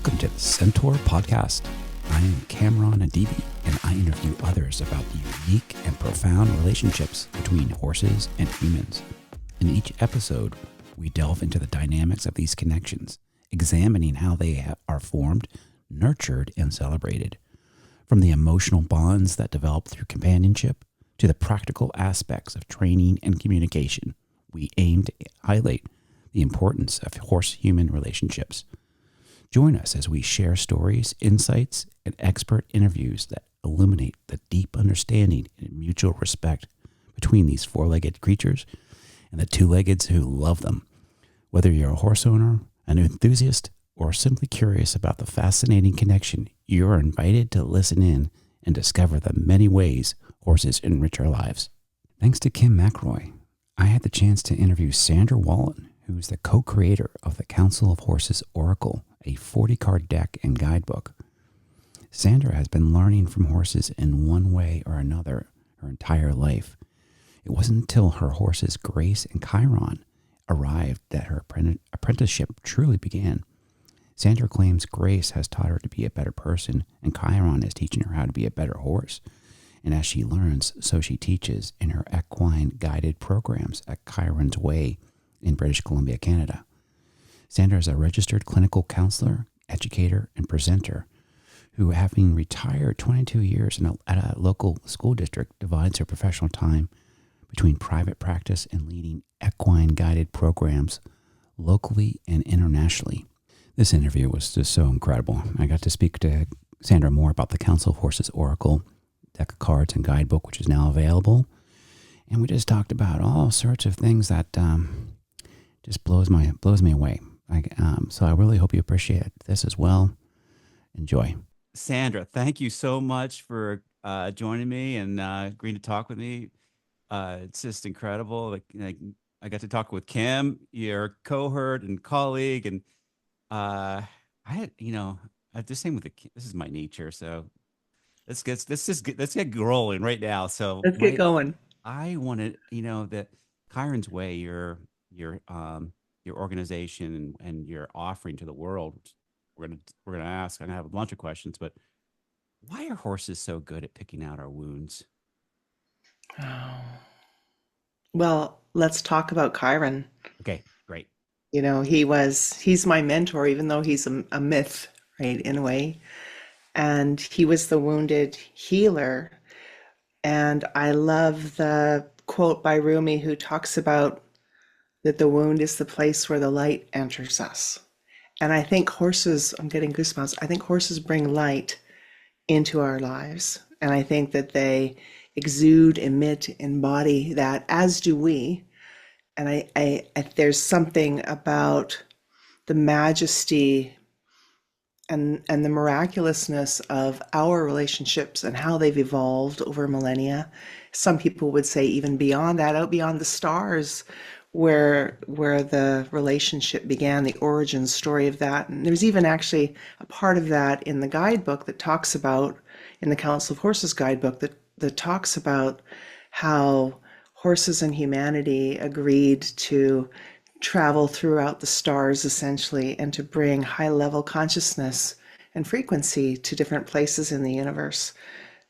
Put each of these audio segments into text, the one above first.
Welcome to the Centaur Podcast. I am Cameron Adibi, and I interview others about the unique and profound relationships between horses and humans. In each episode, we delve into the dynamics of these connections, examining how they are formed, nurtured, and celebrated. From the emotional bonds that develop through companionship to the practical aspects of training and communication, we aim to highlight the importance of horse-human relationships. Join us as we share stories, insights, and expert interviews that illuminate the deep understanding and mutual respect between these four-legged creatures and the two-leggeds who love them. Whether you're a horse owner, an enthusiast, or simply curious about the fascinating connection, you are invited to listen in and discover the many ways horses enrich our lives. Thanks to Kim McElroy, I had the chance to interview Sandra Wallin, who is the co-creator of the Council of Horses Oracle, a 40-card deck and guidebook. Sandra has been learning from horses in one way or another her entire life. It wasn't until her horses Grace and Chiron arrived that her apprenticeship truly began. Sandra claims Grace has taught her to be a better person, and Chiron is teaching her how to be a better horse. And as she learns, so she teaches in her Equine Guided Programs at Chiron's Way in British Columbia, Canada. Sandra is a registered clinical counselor, educator, and presenter who, having retired 22 years at a local school district, divides her professional time between private practice and leading equine guided programs locally and internationally. This interview was just so incredible. I got to speak to Sandra more about the Council of Horses Oracle, deck of cards and guidebook, which is now available. And we just talked about all sorts of things that just blows me away. So I really hope you appreciate this as well. Enjoy. Sandra, thank you so much for joining me and agreeing to talk with me. It's just incredible. Like I got to talk with Kim, your cohort and colleague, and I had, I'm just saying this is my nature. So let's get rolling right now. So Let's get going. I wanted, that Chiron's Way, your organization and your offering to the world. We're gonna ask. I'm gonna have a bunch of questions, but why are horses so good at picking out our wounds? Oh. Well, let's talk about Chiron. Okay, great. He's my mentor, even though he's a myth, right, in a way. And he was the wounded healer. And I love the quote by Rumi, who talks about that the wound is the place where the light enters us. And I think horses, I'm getting goosebumps, I think horses bring light into our lives. And I think that they exude, emit, embody that, as do we. And I there's something about the majesty and the miraculousness of our relationships and how they've evolved over millennia. Some people would say even beyond that, out beyond the stars, where the relationship began, the origin story of that. And there's even actually a part of that in the guidebook that talks about, in the Council of Horses guidebook, that talks about how horses and humanity agreed to travel throughout the stars essentially and to bring high level consciousness and frequency to different places in the universe.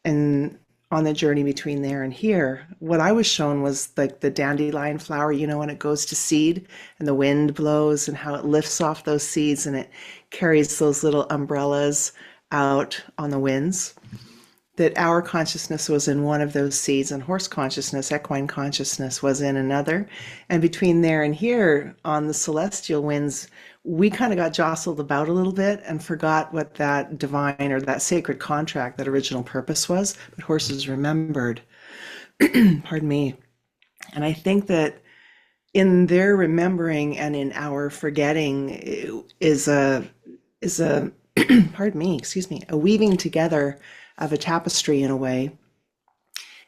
And on the journey between there and here, what I was shown was like the dandelion flower, when it goes to seed and the wind blows and how it lifts off those seeds and it carries those little umbrellas out on the winds. That our consciousness was in one of those seeds, and horse consciousness, equine consciousness, was in another. And between there and here on the celestial winds, we kind of got jostled about a little bit and forgot what that divine or that sacred contract, that original purpose was. But horses remembered. Pardon me. And I think that in their remembering and in our forgetting is a pardon me, excuse me, a weaving together of a tapestry in a way.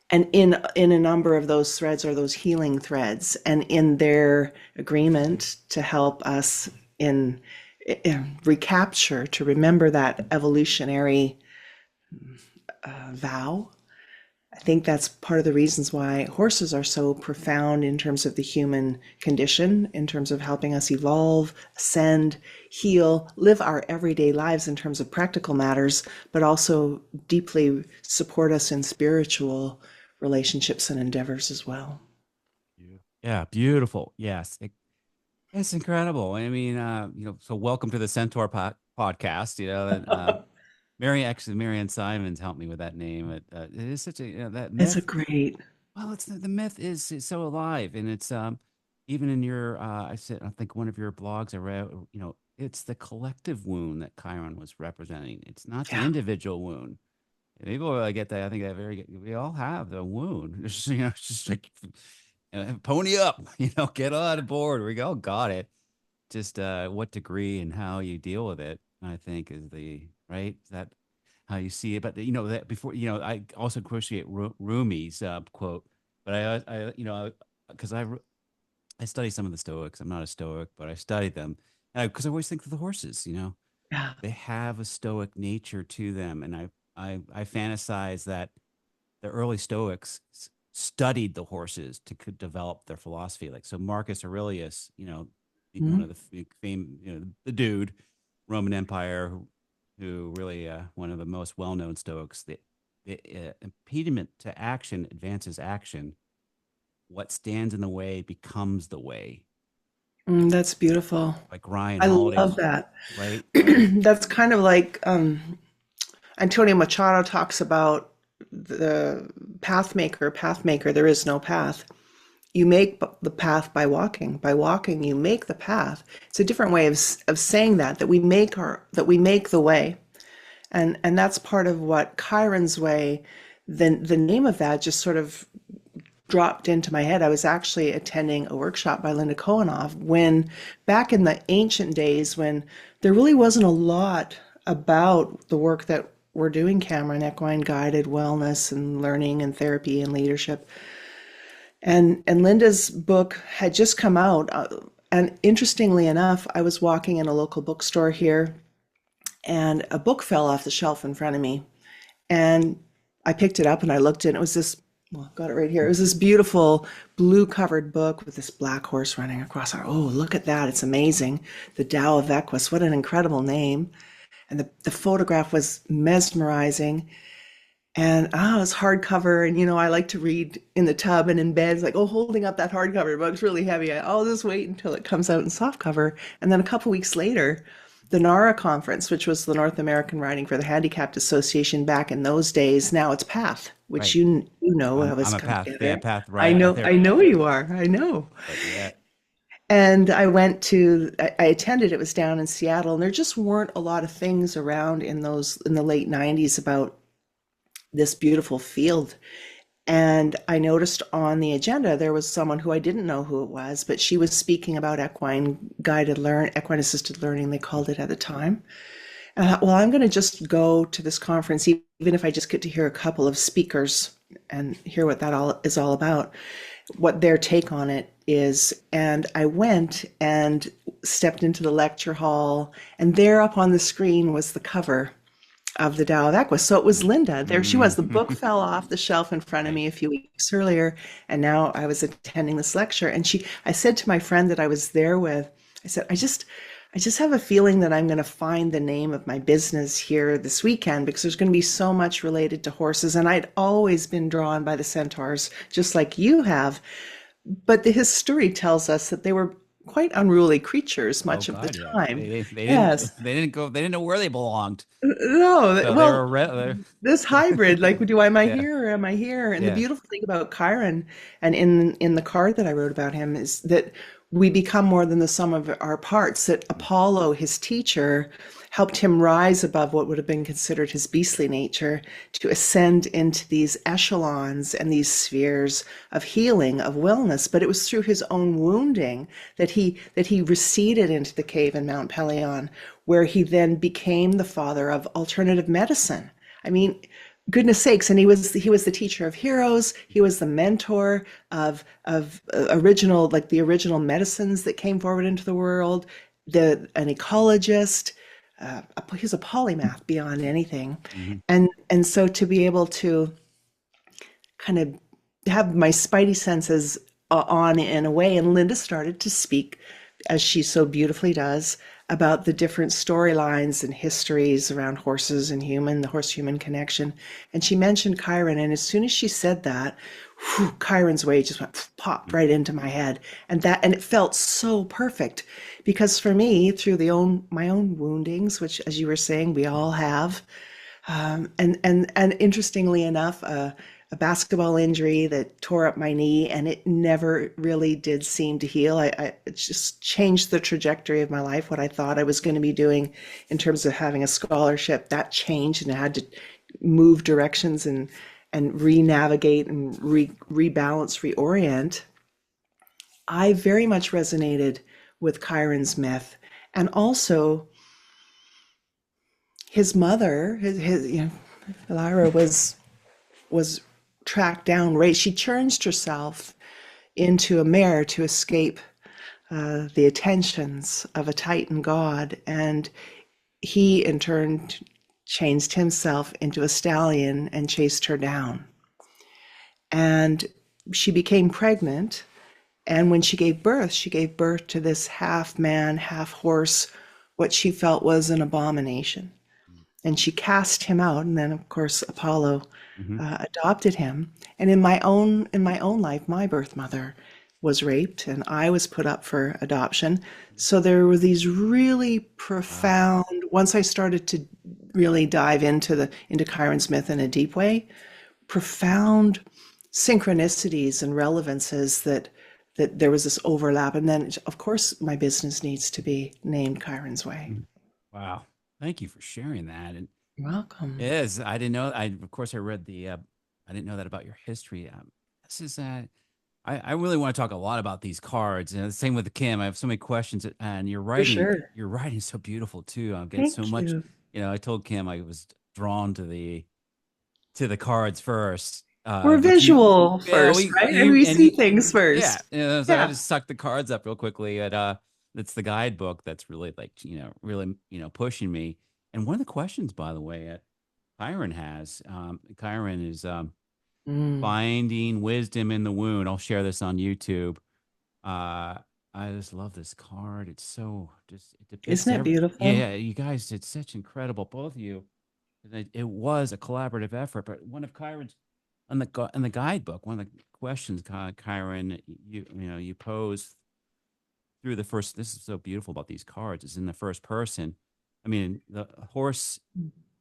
And in a number of those threads are those healing threads, and in their agreement to help us in recapture, to remember that evolutionary vow I think that's part of the reasons why horses are so profound in terms of the human condition, in terms of helping us evolve, ascend, heal, live our everyday lives in terms of practical matters, but also deeply support us in spiritual relationships and endeavors as well. Yeah, beautiful. Yes, it's incredible. I mean, so welcome to the Centaur podcast. And Marianne Simons helped me with that name. It is such a, that It's a myth. great, Well, it's the myth is so alive, and it's even in your I think one of your blogs I read, it's the collective wound that Chiron was representing. It's not the yeah, individual wound. And people get that. I think that we all have the wound. It's just like pony up, get on board. We all got it. Just what degree and how you deal with it, I think, is the right. Is that how you see it? But that before, I also appreciate Rumi's quote. But because I study some of the Stoics. I'm not a Stoic, but I studied them, because I always think of the horses. yeah. They have a Stoic nature to them, and I fantasize that the early Stoics studied the horses to develop their philosophy. Like, so Marcus Aurelius, one Mhm. of the fame, the dude, Roman Empire, who really one of the most well-known Stoics. The impediment to action advances action. What stands in the way becomes the way. That's beautiful. Like Ryan I Holiday, love that. right? That's kind of like Antonio Machado talks about the path maker. Path maker, there is no path. You make the path by walking. By walking, you make the path. It's a different way of saying that we make the way, and that's part of what Chiron's way. The name of that just sort of dropped into my head. I was actually attending a workshop by Linda Kohanov when back in the ancient days when there really wasn't a lot about the work that we're doing, Cameron, equine guided wellness and learning and therapy and leadership. And Linda's book had just come out. And interestingly enough, I was walking in a local bookstore here and a book fell off the shelf in front of me. And I picked it up and I looked and it was this, well, I've got it right here. It was this beautiful blue covered book with this black horse running across our, oh, look at that. It's amazing. The Tao of Equus. What an incredible name. And the photograph was mesmerizing. And it was hardcover. And, I like to read in the tub and in bed. It's like, oh, holding up that hardcover book's really heavy. I'll just wait until it comes out in softcover. And then a couple weeks later, the NARA conference, which was the North American Riding for the Handicapped Association back in those days, now it's PATH, which Right. you know I'm has a come path, yeah, together. path, I right? know, There, I know you are. I know. but yeah, And I attended, it was down in Seattle, and there just weren't a lot of things around in the late 90s about this beautiful field. And I noticed on the agenda there was someone who I didn't know who it was, but she was speaking about equine assisted learning, they called it at the time. And I thought, well, I'm going to just go to this conference, even if I just get to hear a couple of speakers and hear what that all is all about, what their take on it is. And I went and stepped into the lecture hall, and there up on the screen was the cover of the Tao of Equus. So it was Linda. There she was. The book mm, fell off the shelf in front of right. me a few weeks earlier, and now I was attending this lecture. And I said to my friend that I was there with, I said, I just have a feeling that I'm going to find the name of my business here this weekend because there's going to be so much related to horses. And I'd always been drawn by the centaurs, just like you have. But the history tells us that they were quite unruly creatures Oh much of the God, yeah. time. They didn't Yes. they didn't go they didn't know where they belonged. No, So they well, were this hybrid, like, am I yeah, here or am I here? And the yeah. beautiful thing about Chiron, and in the card that I wrote about him, is that we become more than the sum of our parts. That Apollo, his teacher, helped him rise above what would have been considered his beastly nature to ascend into these echelons and these spheres of healing, of wellness. But it was through his own wounding that he receded into the cave in Mount Pelion, where he then became the father of alternative medicine. I mean, goodness sakes, and he was the teacher of heroes. He was the mentor of the original medicines that came forward into the world. An ecologist. He was a polymath beyond anything, Mhm. and so to be able to kind of have my spidey senses on in a way. And Linda started to speak, as she so beautifully does, about the different storylines and histories around horses and human, the horse-human connection. And she mentioned Chiron, and as soon as she said that, whew, Chiron's way just went popped right into my head, and it felt so perfect because for me, through my own woundings, which, as you were saying, we all have, and interestingly enough, a basketball injury that tore up my knee, and it never really did seem to heal. It just changed the trajectory of my life. What I thought I was going to be doing in terms of having a scholarship, that changed, and I had to move directions and re-navigate and rebalance, reorient. I very much resonated with Chiron's myth, and also his mother, Lyra was tracked down, right? She changed herself into a mare to escape the attentions of a Titan god, and he in turn changed himself into a stallion and chased her down. And she became pregnant, and when she gave birth to this half man, half horse, what she felt was an abomination. And she cast him out, and then of course Apollo adopted him. And in my own life, my birth mother was raped, and I was put up for adoption. So there were these really profound. Once I started to really dive into Chiron's myth in a deep way, profound synchronicities and relevances that there was this overlap. And then, of course, my business needs to be named Chiron's Way. Wow. Thank you for sharing that. And You're welcome. yes, I didn't know. Of course, I read I didn't know that about your history. This is, I really want to talk a lot about these cards. And the same with Kim. I have so many questions, and For sure. your writing is so beautiful too. I'm getting so Thank much. you. I told Kim I was drawn to the cards first. We're But visual yeah, first, right? And we see things yeah. first. So I Yeah. just sucked the cards up real quickly. It's the guidebook that's really like, really, pushing me. And one of the questions, by the way, Chiron has, Chiron is, Mm. finding wisdom in the wound. I'll share this on YouTube. Uh, I just love this card. It's so just, it depicts Isn't it every, beautiful? yeah, you guys did such incredible, both of you. It was a collaborative effort, but one of Chiron's in the guidebook, one of the questions, Chiron, you pose through the first. This is so beautiful about these cards. Is in the first person. I mean, the horse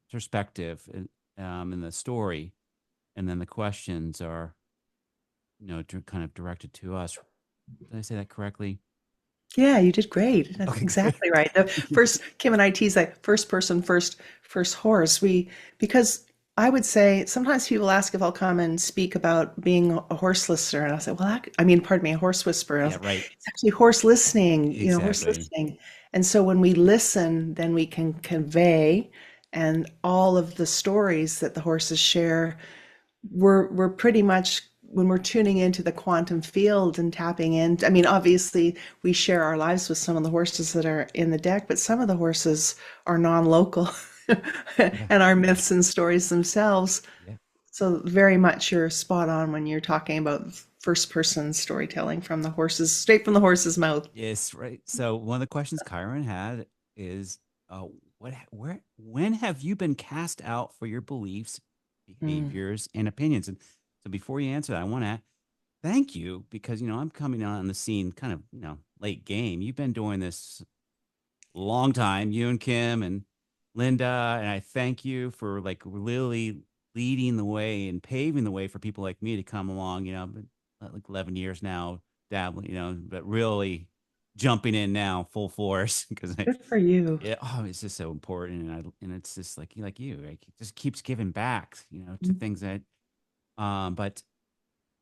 perspective in the story, and then the questions are, kind of directed to us. Did I say that correctly? Yeah, you did great. That's Okay, good. exactly right. The first, Kim and I tease that first person, first horse. Because I would say sometimes people ask if I'll come and speak about being a horse listener, and I'll say, well, pardon me, a horse whisperer. And I'll Yeah, say, right. it's actually horse listening, horse Exactly. listening. And so when we listen, then we can convey, and all of the stories that the horses share, we're pretty much when we're tuning into the quantum field and tapping in. I mean, obviously, we share our lives with some of the horses that are in the deck, but some of the horses are non-local Yeah. and are myths and stories themselves. Yeah. So very much you're spot on when you're talking about first person storytelling from the horses, straight from the horse's mouth. Yes, right. So one of the questions Chiron had is, when have you been cast out for your beliefs, Mm, behaviors, and opinions? And so before you answer that, I want to thank you because, I'm coming on the scene kind of, late game. You've been doing this a long time, you and Kim and Linda, and I thank you for like really leading the way and paving the way for people like me to come along. But like 11 years now, dabbling, but really jumping in now full force because good for you. yeah, oh, it's just so important, and it's just like you, like it just keeps giving back, to things that, but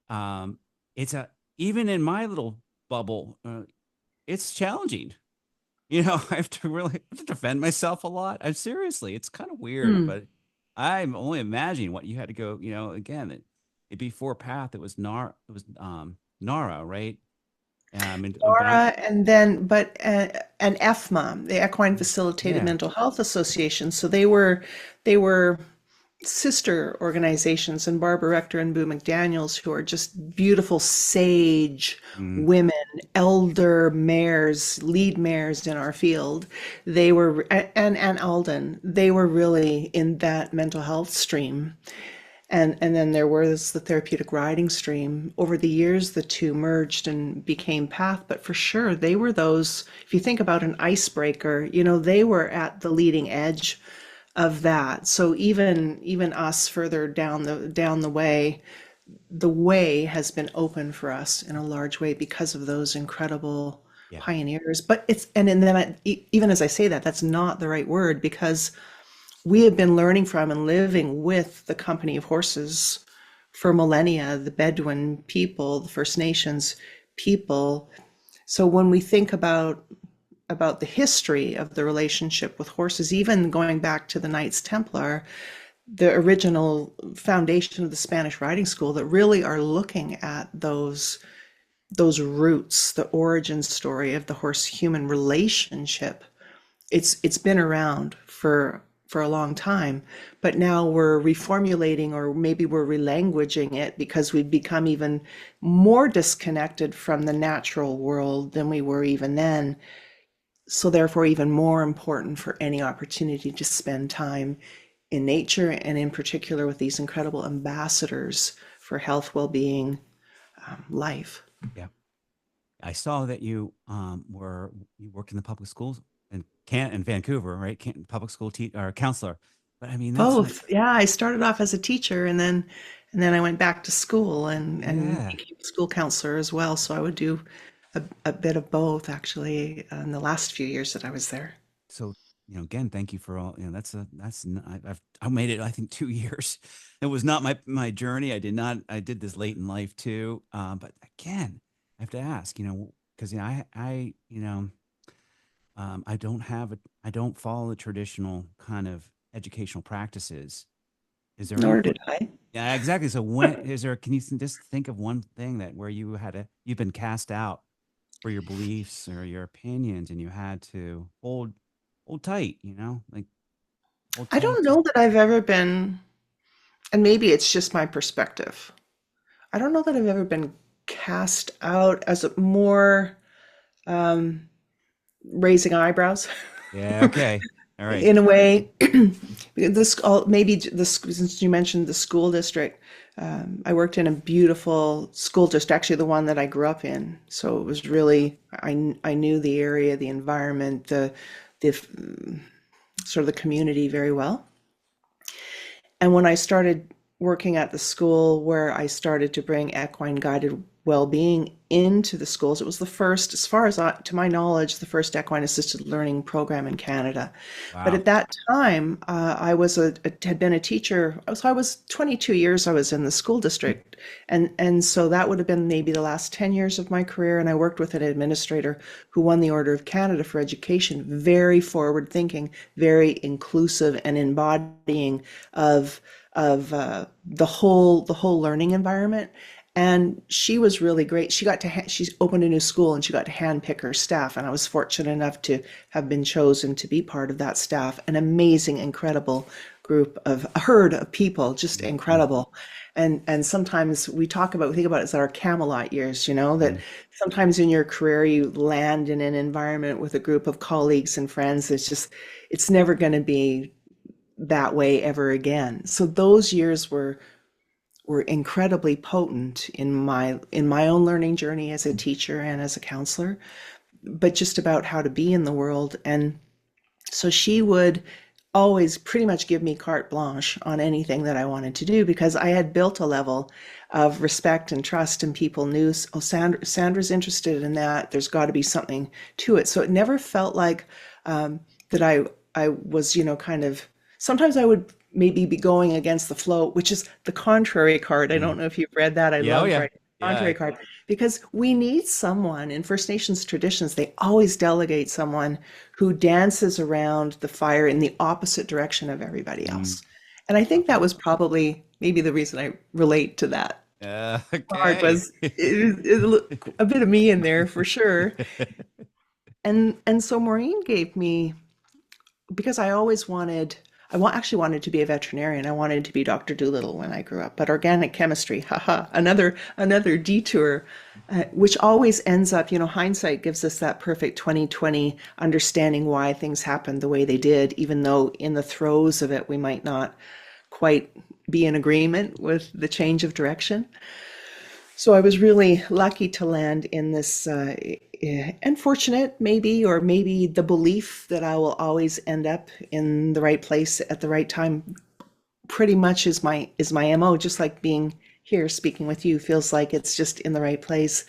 um, it's a even in my little bubble, it's challenging. I have to really have to defend myself a lot. I'm seriously, it's kind of weird, Mm. but I'm only imagining what you had to go. Again, it before Path, it was Nara, right? But I'm Laura, and then, but an EFMA, the Equine Facilitated yeah, Mental Health Association. So they were sister organizations, and Barbara Rector and Boo McDaniels, who are just beautiful sage Mm, women, elder mares, lead mares in our field. They were, and Alden, they were really in that mental health stream. And then there was the therapeutic riding stream. Over the years, the two merged and became Path. But for sure, they were those, if you think about an icebreaker, they were at the leading edge of that. So even us further down the way has been open for us in a large way because of those incredible yeah. pioneers. But and then even as I say that, that's not the right word, because we have been learning from and living with the company of horses for millennia, the Bedouin people, the First Nations people. So when we think about the history of the relationship with horses, even going back to the Knights Templar, the original foundation of the Spanish riding school, that really are looking at those roots, the origin story of the horse human relationship. It's been around for a long time, but now we're reformulating, or maybe we're relanguaging it, because we've become even more disconnected from the natural world than we were even then. So therefore, even more important for any opportunity to spend time in nature, and in particular with these incredible ambassadors for health, well-being, life. Yeah. I saw that you worked in the public schools in Vancouver, right? Public school or counselor. But I mean, that's like, Both. Yeah, I started off as a teacher, and then I went back to school and yeah. became a school counselor as well. So I would do a bit of both, actually, in the last few years that I was there. So, again, thank you for all, I made it, I think 2 years. It was not my journey. I did this late in life too. But again, I have to ask, because, I don't follow the traditional kind of educational practices. Is there Nor did anything? I. Yeah, exactly. So can you just think of one thing that where you've been cast out for your beliefs or your opinions and you had to hold tight, like hold I tight don't to, know that I've ever been, and maybe it's just my perspective. I don't know that I've ever been cast out as a more raising eyebrows. yeah, okay. All right. In a way, this maybe this, since you mentioned the school district, I worked in a beautiful school district, actually the one that I grew up in. So it was really, I knew the area, the environment, the sort of the community very well. And when I started working at the school, where I started to bring equine guided well-being into the schools, it was the first, as far as to my knowledge, the first equine assisted learning program in Canada. But Wow. at that time, I had been a teacher. I was 22 years. I was in the school district, and so that would have been maybe the last 10 years of my career. And I worked with an administrator who won the Order of Canada for education. Very forward thinking, very inclusive, and embodying of the whole learning environment. And she was really great. She opened a new school, and she got to handpick her staff. And I was fortunate enough to have been chosen to be part of that staff. An amazing, incredible group of a herd of people, just Mhm. incredible. And sometimes we think about it as our Camelot years, that Mhm. sometimes in your career you land in an environment with a group of colleagues and friends. It's never going to be that way ever again. So those years were incredibly potent in my own learning journey as a teacher and as a counselor, but just about how to be in the world. And so she would always pretty much give me carte blanche on anything that I wanted to do, because I had built a level of respect and trust, and people knew, oh, Sandra's interested in that. There's got to be something to it. So it never felt like that I was, kind of, sometimes I would maybe be going against the flow, which is the contrary card. I Mhm. don't know if you've read that. I Yeah, oh love yeah. writing the Yeah. contrary card, because we need someone in First Nations traditions. They always delegate someone who dances around the fire in the opposite direction of everybody Mm, else. And I think that okay. was probably maybe the reason I relate to that part, Okay. was a bit of me in there for sure. And so Maureen gave me, because I always wanted, actually wanted to be a veterinarian. I wanted to be Dr. Dolittle when I grew up, but organic chemistry, haha, another detour, which always ends up, hindsight gives us that perfect 2020 understanding why things happened the way they did, even though in the throes of it, we might not quite be in agreement with the change of direction. So I was really lucky to land in this, unfortunate maybe, or maybe the belief that I will always end up in the right place at the right time. Pretty much is my MO. Just like being here speaking with you feels like it's just in the right place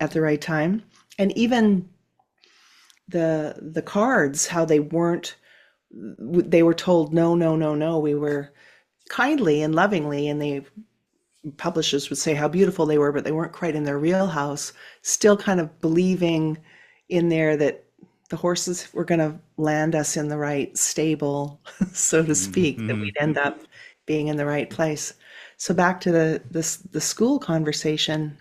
at the right time. And even the cards, how they were told no, no, no, no. We were kindly and lovingly, and the publishers would say how beautiful they were, but they weren't quite in their wheelhouse, still kind of believing in there that the horses were going to land us in the right stable, so to speak, that Hmm. we'd end up being in the right place. So back to the school conversation,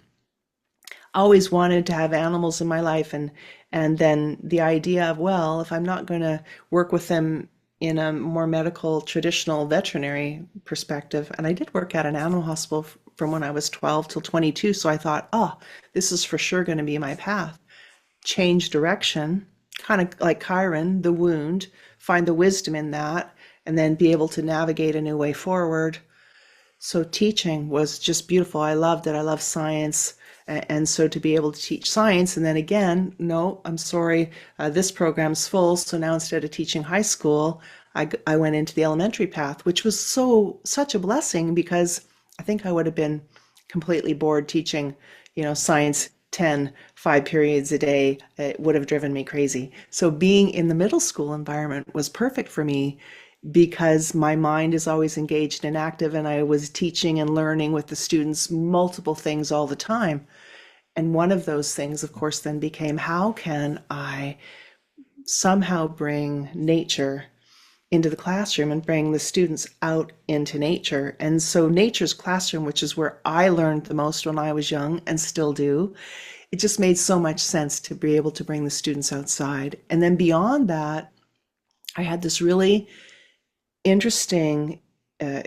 always wanted to have animals in my life, and then the idea of, well, if I'm not going to work with them in a more medical traditional veterinary perspective, and I did work at an animal hospital from when I was 12 till 22, so I thought, oh, this is for sure going to be my path. Change direction, kind of like Chiron, the wound, find the wisdom in that, and then be able to navigate a new way forward. So teaching was just beautiful. I loved it. I love science. And so to be able to teach science, and then again, no, I'm sorry, this program's full. So now instead of teaching high school, I went into the elementary path, which was such a blessing, because I think I would have been completely bored teaching, science 5 periods a day. It would have driven me crazy. So being in the middle school environment was perfect for me, because my mind is always engaged and active, and I was teaching and learning with the students multiple things all the time. And one of those things, of course, then became, how can I somehow bring nature into the classroom and bring the students out into nature? And so nature's classroom, which is where I learned the most when I was young and still do, it just made so much sense to be able to bring the students outside. And then beyond that, I had this really interesting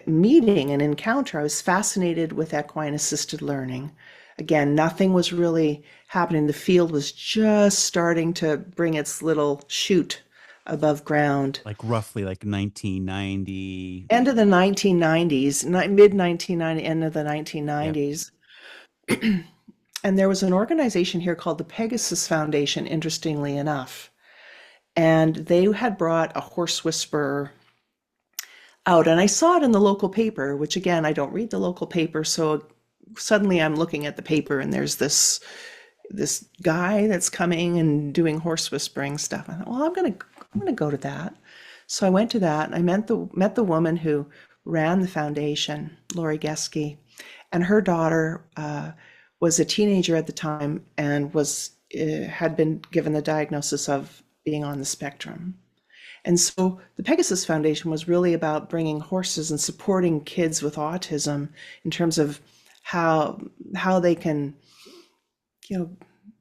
meeting and encounter. I was fascinated with equine assisted learning. Again, nothing was really happening. The field was just starting to bring its little shoot above ground. Like roughly like 1990. End of the 1990s, mid 1990, end of the Yep. 1990s. And there was an organization here called the Pegasus Foundation, interestingly enough. And they had brought a horse whisperer out, and I saw it in the local paper, which again, I don't read the local paper. So suddenly I'm looking at the paper, and there's this guy that's coming and doing horse whispering stuff. I thought, well, I'm gonna go to that. So I went to that, and I met the woman who ran the foundation, Lori Geske, and her daughter was a teenager at the time, and had been given the diagnosis of being on the spectrum. And so the Pegasus Foundation was really about bringing horses and supporting kids with autism in terms of how they can,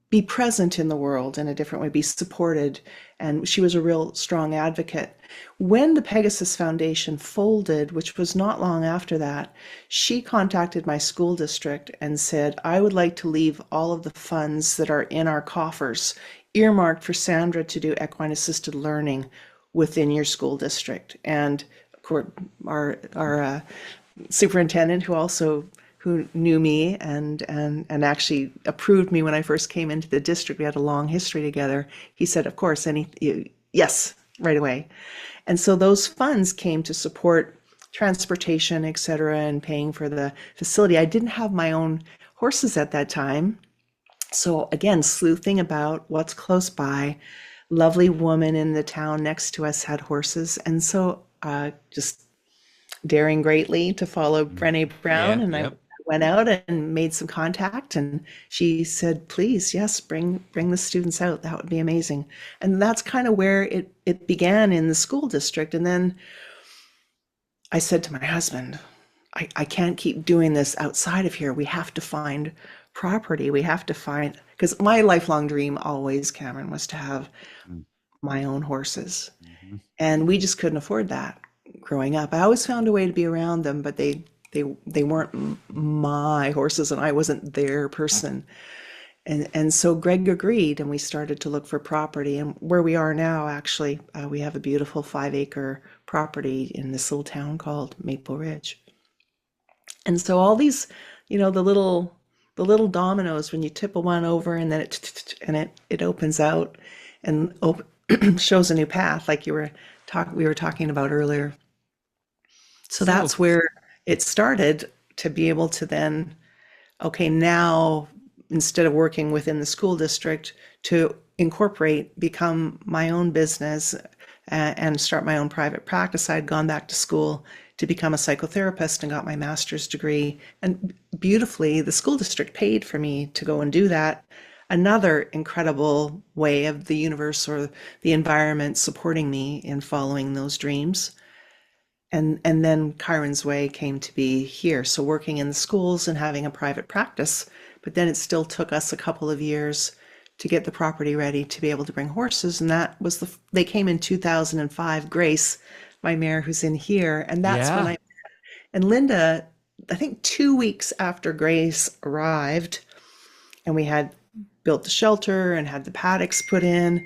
be present in the world in a different way, be supported. And she was a real strong advocate. When the Pegasus Foundation folded, which was not long after that, she contacted my school district and said, I would like to leave all of the funds that are in our coffers earmarked for Sandra to do equine assisted learning within your school district. And of course, our superintendent, who knew me and actually approved me when I first came into the district, we had a long history together. He said, of course, yes, right away. And so those funds came to support transportation, et cetera, and paying for the facility. I didn't have my own horses at that time. So again, sleuthing about what's close by. Lovely woman in the town next to us had horses. And so just daring greatly to follow Brené Brown. Yeah. And I Yep. went out and made some contact, and she said, please, yes, bring the students out. That would be amazing. And that's kind of where it began in the school district. And then I said to my husband, I can't keep doing this outside of here. We have to find property. We have to find, because my lifelong dream always, Cameron, was to have my own horses. Mhm. And we just couldn't afford that. growing up. I always found a way to be around them, but they weren't my horses, and I wasn't their person. And so Greg agreed, and we started to look for property. And where we are now, actually, we have a beautiful 5 acre property in this little town called Maple Ridge. And so all these, the little dominoes, when you tip a one over and then it opens out and shows a new path, like we were talking about earlier. So So that's where it started, to be able to then, okay, now instead of working within the school district, to incorporate, become my own business, and start my own private practice. I'd gone back to school to become a psychotherapist and got my master's degree. And beautifully, the school district paid for me to go and do that. Another incredible way of the universe or the environment supporting me in following those dreams. And then Chiron's Way came to be here. So working in the schools and having a private practice, but then it still took us a couple of years to get the property ready to be able to bring horses. And that was they came in 2005. Grace, my mare who's in here, and that's when yeah. and Linda, I think 2 weeks after Grace arrived, and we had built the shelter and had the paddocks put in,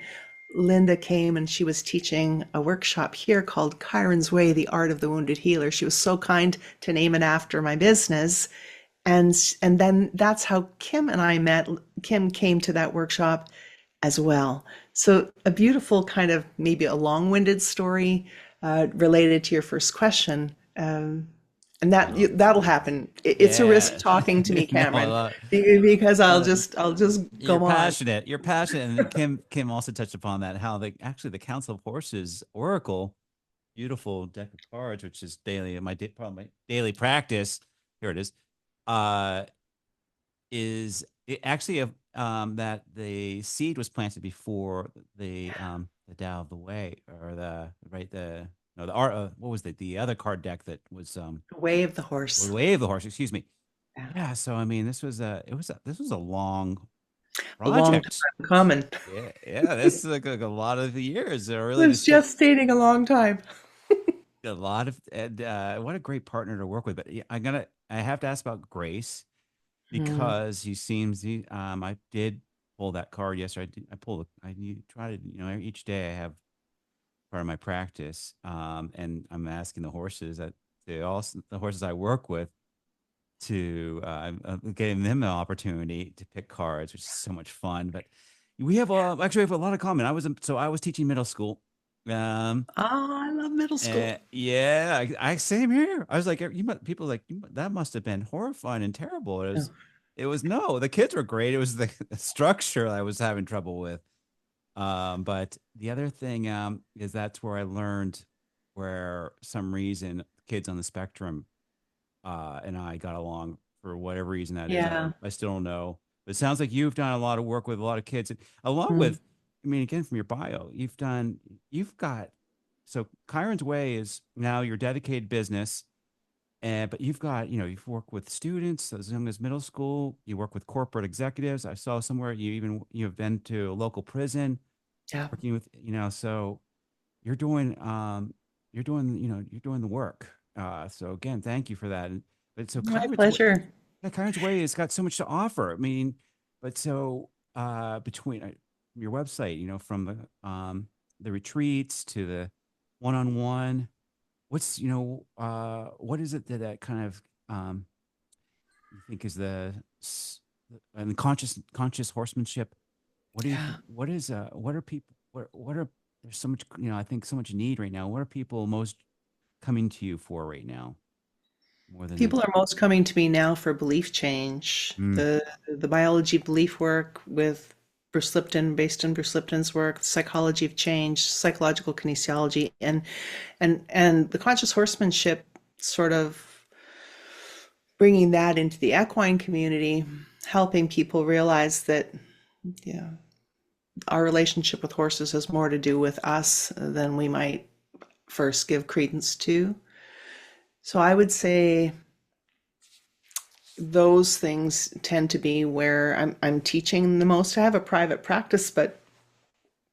Linda came and she was teaching a workshop here called Chiron's Way, the Art of the Wounded Healer. She was so kind to name it after my business. And then that's how Kim and I met. Kim came to that workshop as well. So a beautiful kind of, maybe a long-winded story related to your first question. And No. that'll happen. It's a risk Yeah. talking to me, No, I Cameron, love because I'll uh, just you're go on. passionate. You're passionate. And Kim also touched upon that, how the Council of Horses Oracle, beautiful deck of cards, which is daily probably my daily practice. Here it is. Uh is it actually that the seed was planted before the Tao of the Way, or the right the no the art what was the other card deck that was The way of the the horse. Way of the Horse, excuse me. Yeah. Yeah, so I mean, this was a long A long project. time coming. Yeah, this is like a lot of years, It really, was just to gestating a long time. a lot of, and what a great partner to work with. But yeah, I have to ask about Grace, Mm, because I did pull that card yesterday. I pulled I try to, each day I have part of my practice, and I'm asking the horses that the horses I work with, to I'm getting them an opportunity to pick cards, which is so much fun. But we have a lot of common. I was teaching middle school. Um, oh, I love middle school. yeah, I same here. I was like, people like, that must have been horrifying and terrible. Yeah. It was no, the kids were great. It was the structure I was having trouble with. But the other thing is that's where I learned, where some reason kids on the spectrum and I got along, for whatever reason that is. Yeah. I still don't know. But it sounds like you've done a lot of work with a lot of kids, along Mm, with, I mean, again, from your bio, you've got, so Chiron's Way is now your dedicated business. And but you've got, you've worked with students as young as middle school. You work with corporate executives. I saw somewhere you've been to a local prison yeah. working with, so you're doing you're doing the work. So again, thank you for that. But so My pleasure. Chiron's Way has got so much to offer. I mean, but so between your website, from the retreats to the one-on-one, what's what is it that kind of you think is and the conscious horsemanship? What do you Yeah. what are people what are there's so much, I think so much need right now. What are people most coming to you for right now, more than People ever? are most coming to me now for belief change. Mm, The biology belief work with Bruce Lipton, based on Bruce Lipton's work, psychology of change, psychological kinesiology, and the conscious horsemanship, sort of bringing that into the equine community, helping people realize that, yeah, our relationship with horses has more to do with us than we might first give credence to. So I would say those things tend to be where I'm teaching the most. I have a private practice, but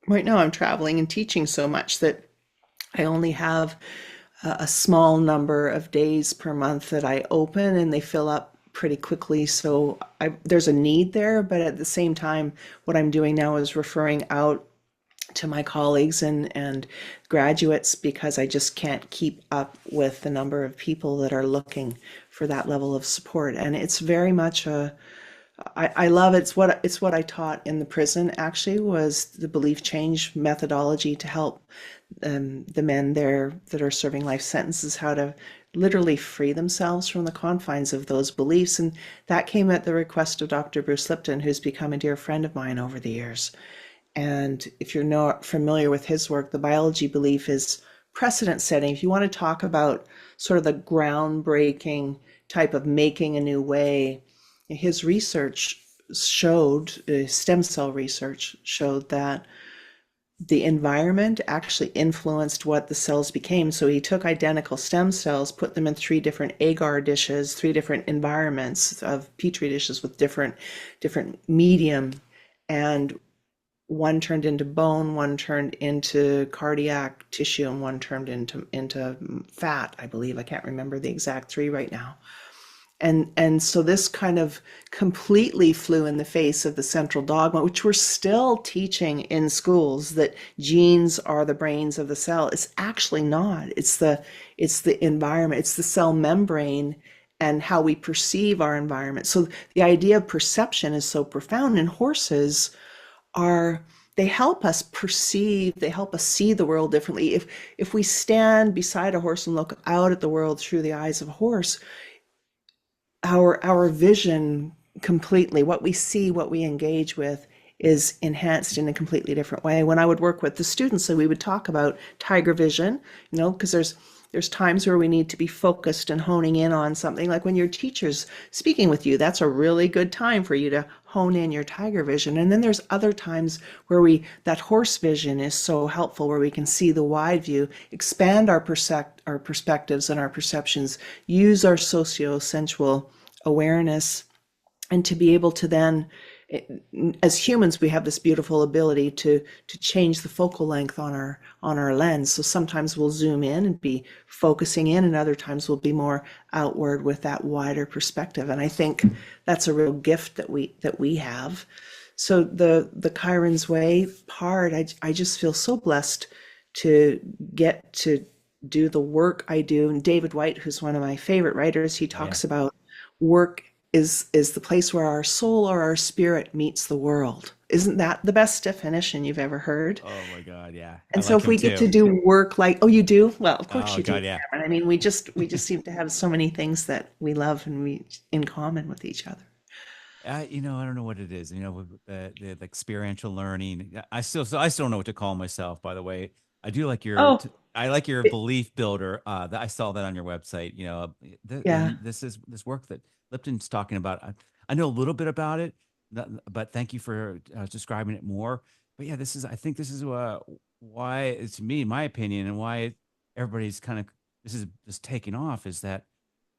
right now I'm traveling and teaching so much that I only have a small number of days per month that I open, and they fill up pretty quickly. So there's a need there, but at the same time, what I'm doing now is referring out to my colleagues and graduates because I just can't keep up with the number of people that are looking for that level of support. And it's very much I love it. It's what I taught in the prison actually was the belief change methodology to help the men there that are serving life sentences how to literally free themselves from the confines of those beliefs. And that came at the request of Dr. Bruce Lipton, who's become a dear friend of mine over the years. And if you're not familiar with his work, the biology belief is precedent setting. If you want to talk about sort of the groundbreaking type of making a new way, his research showed, stem cell research showed that the environment actually influenced what the cells became. So he took identical stem cells, put them in three different agar dishes, three different environments of petri dishes with different medium, and one turned into bone, one turned into cardiac tissue, and one turned into fat, I believe. I can't remember the exact three right now. And so this kind of completely flew in the face of the central dogma, which we're still teaching in schools, that genes are the brains of the cell. It's actually not. It's the environment, it's the cell membrane and how we perceive our environment. So the idea of perception is so profound, and horses are, they help us perceive, they help us see the world differently. If we stand beside a horse and look out at the world through the eyes of a horse, our vision completely, what we see, what we engage with, is enhanced in a completely different way. When I would work with the students, so we would talk about tiger vision, because there's times where we need to be focused and honing in on something. Like when your teacher's speaking with you, that's a really good time for you to hone in your tiger vision. And then there's other times where that horse vision is so helpful, where we can see the wide view, expand our perspectives and our perceptions, use our socio-sensual awareness, and to be able to then, as humans, we have this beautiful ability to change the focal length on our lens. So sometimes we'll zoom in and be focusing in, and other times we'll be more outward with that wider perspective. And I think that's a real gift that we have. So the Chiron's Way part, I just feel so blessed to get to do the work I do. And David White, who's one of my favorite writers, he Oh, yeah. talks about work is the place where our soul or our spirit meets the world. Isn't that the best definition you've ever heard? Oh my God. Yeah. I And so like if him we get to too. do work like, oh, you do? Well, of course Oh you do, God. Yeah. Cameron. I mean, we just seem to have so many things that we love and we in common with each other. I don't know what it is. With the experiential learning. I still don't know what to call myself. By the way, I do like Oh, I like your it- belief builder. That I saw that on your website. yeah. And this is this work that Lipton's talking about. I know a little bit about it, but thank you for describing it more. But yeah, I think this is why it's me, in my opinion, and why everybody's kind of this is just taking off is that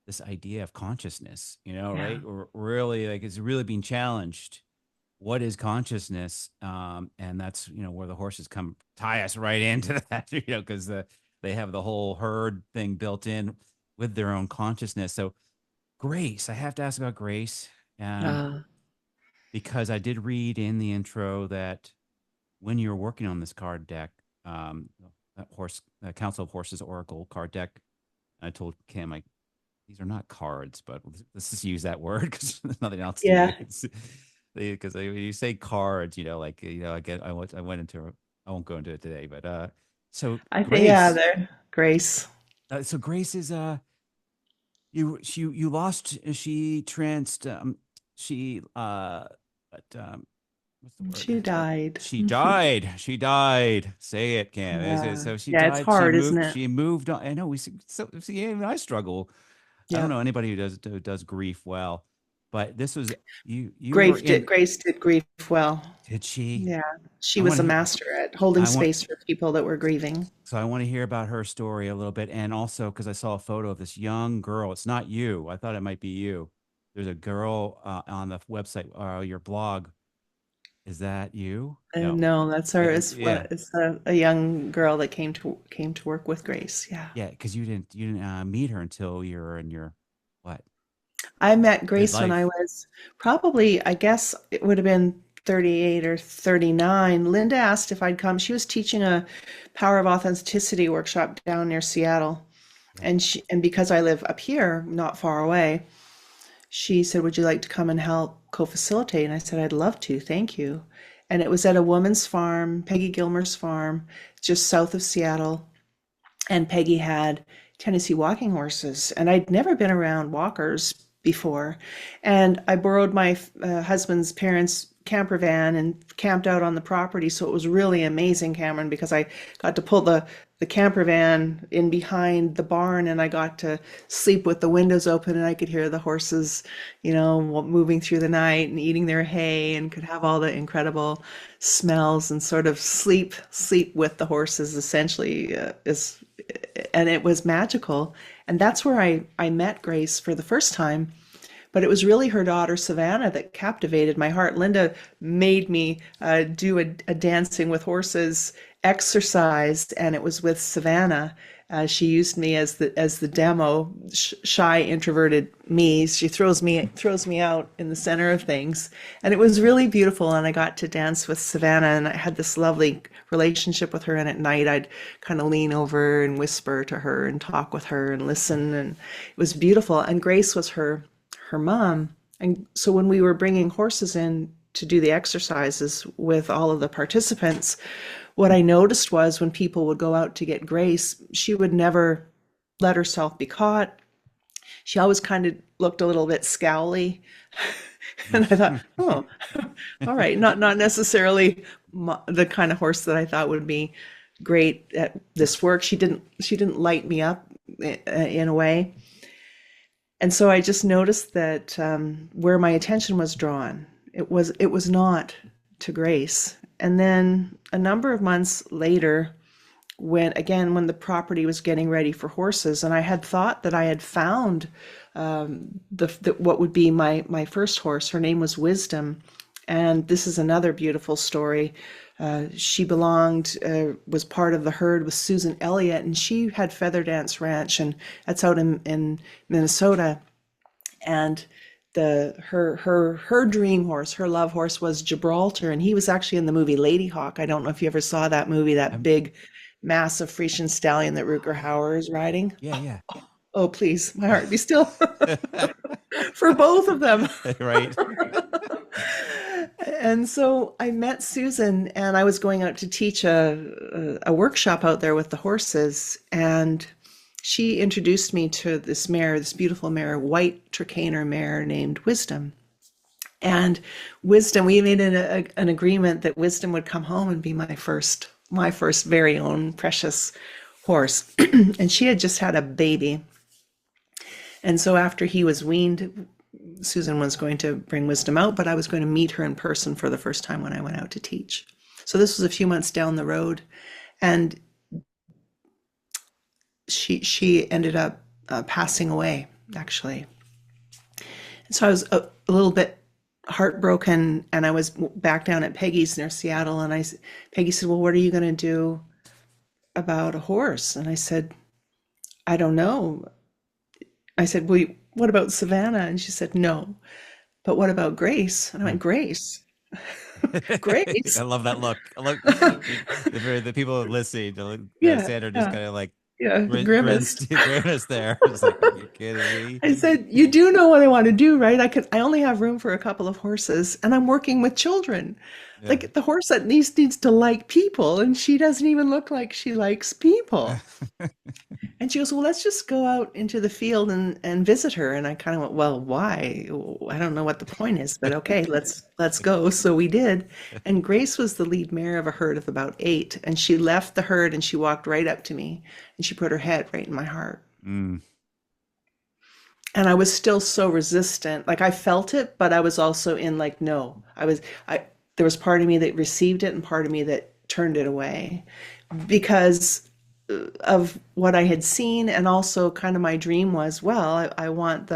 this idea of consciousness, Yeah. right? Or really like it's really being challenged. What is consciousness? And that's, where the horses come tie us right into that, because they have the whole herd thing built in with their own consciousness. So Grace, I have to ask about Grace. And Uh, because I did read in the intro that when you were working on this card deck, that Council of Horses Oracle card deck, I told Kim, these are not cards, but let's just use that word because there's nothing else to yeah. use. Because when you say cards, I went into I won't go into it today, but so I think yeah, Grace, there, Grace. so Grace is you lost she tranced she but what's the word? She died. She died. Say it, Cam. Yeah. So she Yeah, it's died. She hard, isn't moved. it? She moved on. I know see, even I struggle. I don't Yeah. know anybody who does grief well, but this was you were in. Grace did grief well. Did she? Yeah. She I want was a to. master at holding I want. space for people that were grieving. So I want to hear about her story a little bit, and also because I saw a photo of this young girl. It's not you. I thought it might be you. There's a girl on the website, your blog, Is that you? No. No, that's her. Yeah. It's a young girl that came to work with Grace. Yeah. Yeah, because you didn't meet her until you were in your what? I met Grace when I Midlife. was probably, I guess it would have been 38 or 39. Linda asked if I'd come. She was teaching a Power of Authenticity workshop down near Seattle. Yeah. And because I live up here, not far away, she said, "Would you like to come and help co-facilitate?" And I said, "I'd love to, thank you." And it was at a woman's farm, Peggy Gilmer's farm, just south of Seattle. And Peggy had Tennessee walking horses, and I'd never been around walkers before. And I borrowed my husband's parents' camper van and camped out on the property. So it was really amazing, Cameron, because I got to pull the camper van in behind the barn, and I got to sleep with the windows open, and I could hear the horses, moving through the night and eating their hay, and could have all the incredible smells and sort of sleep with the horses essentially is and it was magical. And that's where I met Grace for the first time. But it was really her daughter Savannah that captivated my heart. Linda made me do a dancing with horses exercise, and it was with Savannah. She used me as the demo, shy, introverted me. She throws me out in the center of things, and it was really beautiful. And I got to dance with Savannah, and I had this lovely relationship with her. And at night, I'd kind of lean over and whisper to her and talk with her and listen, and it was beautiful. And Grace was her mom. And so when we were bringing horses in to do the exercises with all of the participants, what I noticed was when people would go out to get Grace, she would never let herself be caught. She always kind of looked a little bit scowly. And I thought, oh, all right, not necessarily the kind of horse that I thought would be great at this work. She didn't light me up in a way. And so I just noticed that where my attention was drawn, it was not to Grace. And then a number of months later, when the property was getting ready for horses, and I had thought that I had found what would be my first horse. Her name was Wisdom, and this is another beautiful story. She was part of the herd with Susan Elliott, and she had Feather Dance Ranch, and that's out in Minnesota. And her dream horse, her love horse, was Gibraltar, and he was actually in the movie Lady Hawk. I don't know if you ever saw that movie, that I'm, big, massive Frisian stallion that Rutger Hauer is riding. yeah, Oh, please, my heart be still for both of them. yeah. Right. And so I met Susan, and I was going out to teach a workshop out there with the horses, and she introduced me to this mare, this beautiful mare, white Trakehner mare named Wisdom. And Wisdom, we made an agreement that Wisdom would come home and be my first very own precious horse. And she had just had a baby. And so after he was weaned, Susan was going to bring Wisdom out, but I was going to meet her in person for the first time when I went out to teach. So this was a few months down the road, and she ended up passing away, actually. And so I was a little bit heartbroken, and I was back down at Peggy's near Seattle, and Peggy said, "Well, what are you going to do about a horse?" And I said, "I don't know." I said, "Well, what about Savannah?" And she said, "No. But what about Grace?" And I went, "Grace? I Grace?" love that look. I love the people listening. Yeah, Sandra just yeah, kind of like yeah, grimaced, grimaced. grimaced there. It's like, are you kidding I said, "You do know what I want to do, right? I only have room for a couple of horses, and I'm working with children. me? Like the horse at least needs to like people, and she doesn't even look like she likes people." Yeah. And she goes, "Well, let's just go out into the field and visit her." And I kind of went, "Well, why? I don't know what the point is, but okay, let's go." So we did. And Grace was the lead mare of a herd of about 8, and she left the herd and she walked right up to me, and she put her head right in my heart. Mm. And I was still so resistant. Like I felt it, but I was also in like, no. There was part of me that received it and part of me that turned it away because of what I had seen. And also kind of my dream was, well, I want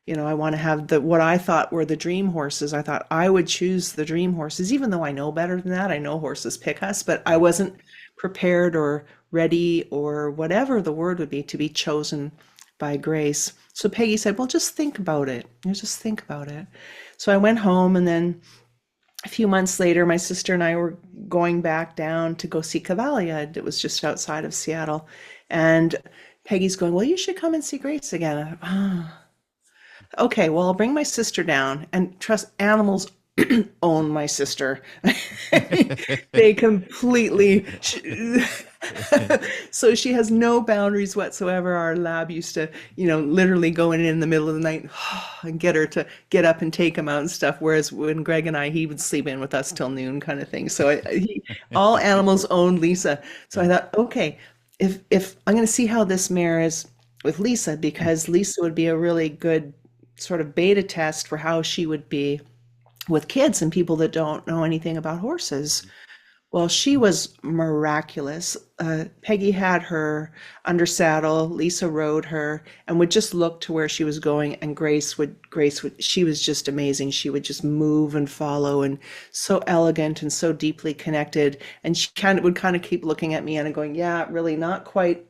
I want to have what I thought were the dream horses. I thought I would choose the dream horses, even though I know better than that. I know horses pick us, but I wasn't prepared or ready or whatever the word would be to be chosen by Grace. So Peggy said, well, just think about it. Just think about it. So I went home, and then a few months later, my sister and I were going back down to go see Cavalia. It was just outside of Seattle. And Peggy's going, well, you should come and see Grace again. Okay, well, I'll bring my sister down, and trust, animals own my sister. They completely, so she has no boundaries whatsoever. Our lab used to, literally go in the middle of the night and get her to get up and take him out and stuff. Whereas when Greg and I, he would sleep in with us till noon kind of thing. So all animals owned Lisa. So I thought, okay, if I'm going to see how this mare is with Lisa, because Lisa would be a really good sort of beta test for how she would be with kids and people that don't know anything about horses. Well, she was miraculous. Peggy had her under saddle, Lisa rode her, and would just look to where she was going, and Grace would, she was just amazing. She would just move and follow, and so elegant and so deeply connected. And she would keep looking at me and going, yeah, really not quite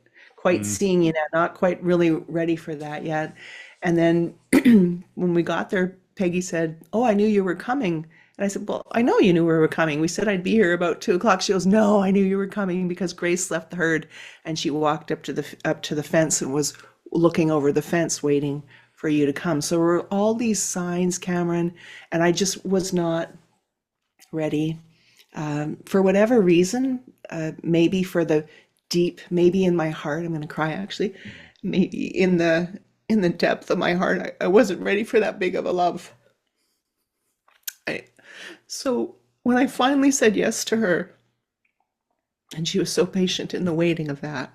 seeing you yet, not quite really ready for that yet. And then when we got there, Peggy said, oh, I knew you were coming. And I said, well, I know you knew we were coming. We said I'd be here about 2:00. She goes, no, I knew you were coming because Grace left the herd, and she walked up to the fence and was looking over the fence waiting for you to come. So there were all these signs, Cameron, and I just was not ready. For whatever reason, maybe for the deep, maybe in my heart, I'm going to cry actually, maybe in the depth of my heart, I wasn't ready for that big of a love. So when I finally said yes to her, and she was so patient in the waiting of that,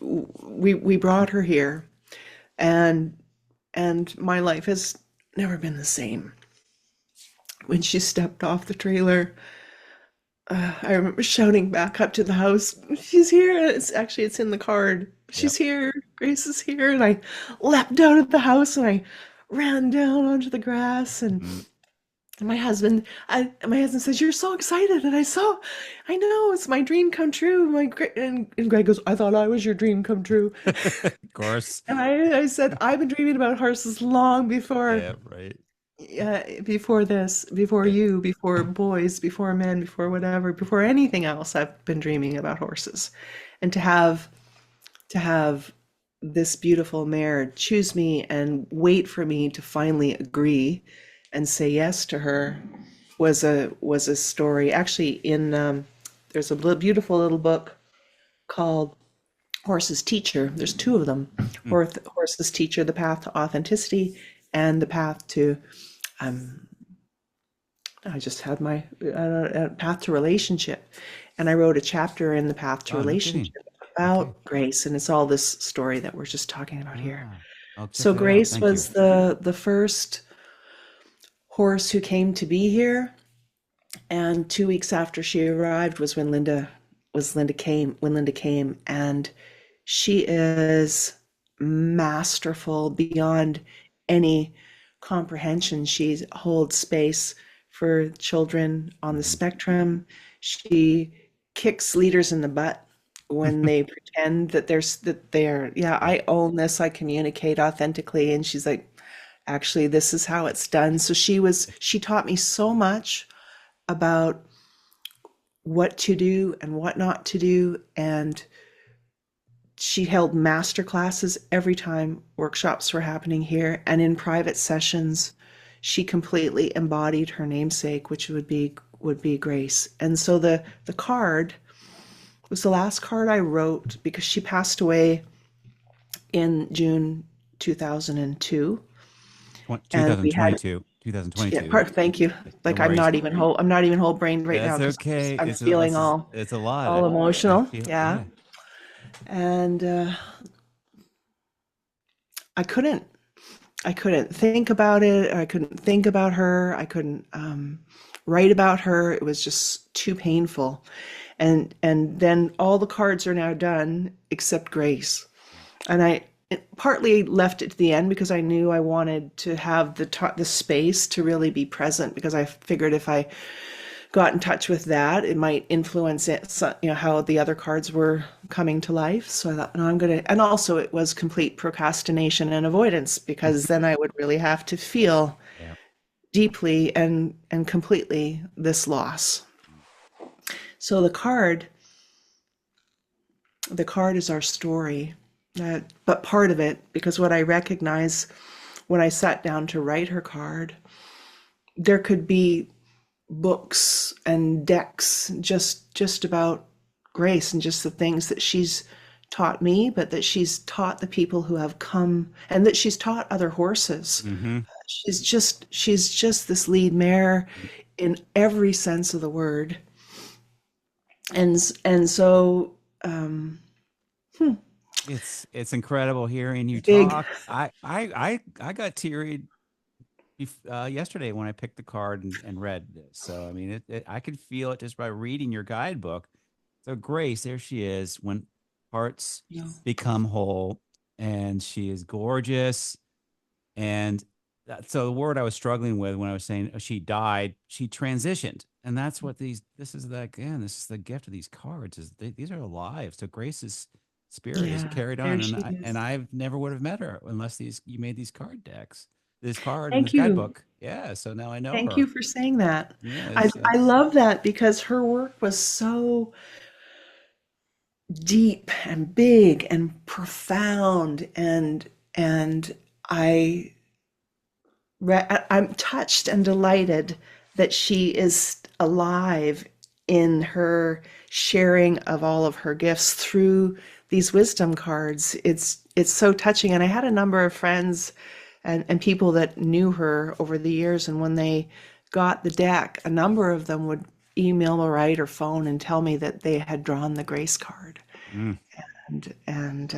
we brought her here, and my life has never been the same. When she stepped off the trailer, I remember shouting back up to the house, she's here. It's in the card. She's here. Grace is here. And I leapt out of the house and I ran down onto the grass, and my husband says, you're so excited. And I know, it's my dream come true. And Greg goes, I thought I was your dream come true. Of course. And I said, I've been dreaming about horses long before. Yeah, right. Before this, before you, before boys, before men, before whatever, before anything else, I've been dreaming about horses. And to have this beautiful mare choose me and wait for me to finally agree and say yes to her was a story. Actually, there's a beautiful little book called Horse's Teacher. There's two of them. Horse's Teacher, The Path to Authenticity, and The Path to I just had my Path to Relationship, and I wrote a chapter in The Path to Relationship about Grace, and it's all this story that we're just talking about here. So Grace was the first horse who came to be here, and 2 weeks after she arrived was when Linda came, and she is masterful beyond any comprehension. She holds space for children on the spectrum. She kicks leaders in the butt when they pretend that I own this, I communicate authentically, and she's like, actually, this is how it's done. So she taught me so much about what to do and what not to do, and she held master classes every time workshops were happening here, and in private sessions she completely embodied her namesake, which would be Grace. And so the card was the last card I wrote, because she passed away in June 2002. 2022. Yeah, thank you. Like, I'm not even whole brained right now. That's okay. I'm feeling it's a lot. all emotional. Yeah. And I couldn't think about it. I couldn't think about her. I couldn't write about her. It was just too painful. And then all the cards are now done except Grace. And I partly left it to the end because I knew I wanted to have the space to really be present, because I figured if I got in touch with that, it might influence it, so, how the other cards were coming to life. So I thought, no, I'm gonna, and also it was complete procrastination and avoidance, because then I would really have to feel Yeah. deeply and completely this loss. So the card is our story, but part of it, because what I recognize when I sat down to write her card, there could be books and decks just about Grace and just the things that she's taught me, but that she's taught the people who have come, and that she's taught other horses. Mm-hmm. She's just this lead mare in every sense of the word. And so It's incredible hearing you big. talk. I got teary yesterday when I picked the card and read this. So I mean, I could feel it just by reading your guidebook. So Grace, there she is when hearts Yeah. become whole, and she is gorgeous. And so the word I was struggling with when I was saying she died, she transitioned, and that's what these. This is the again. This is the gift of these cards. These are alive. So Grace's spirit is Yeah, carried on, there and she I is. never would have met her unless these you made these card decks, this card and this Thank you. guidebook. Yeah. So now I know Thank you her. for saying that. Yeah. I love that, because her work was so deep and big and profound, and I I'm touched and delighted that she is alive in her sharing of all of her gifts through these wisdom cards. It's so touching. And I had a number of friends and people that knew her over the years, and when they got the deck, a number of them would email or write or phone and tell me that they had drawn the Grace card. Mm, And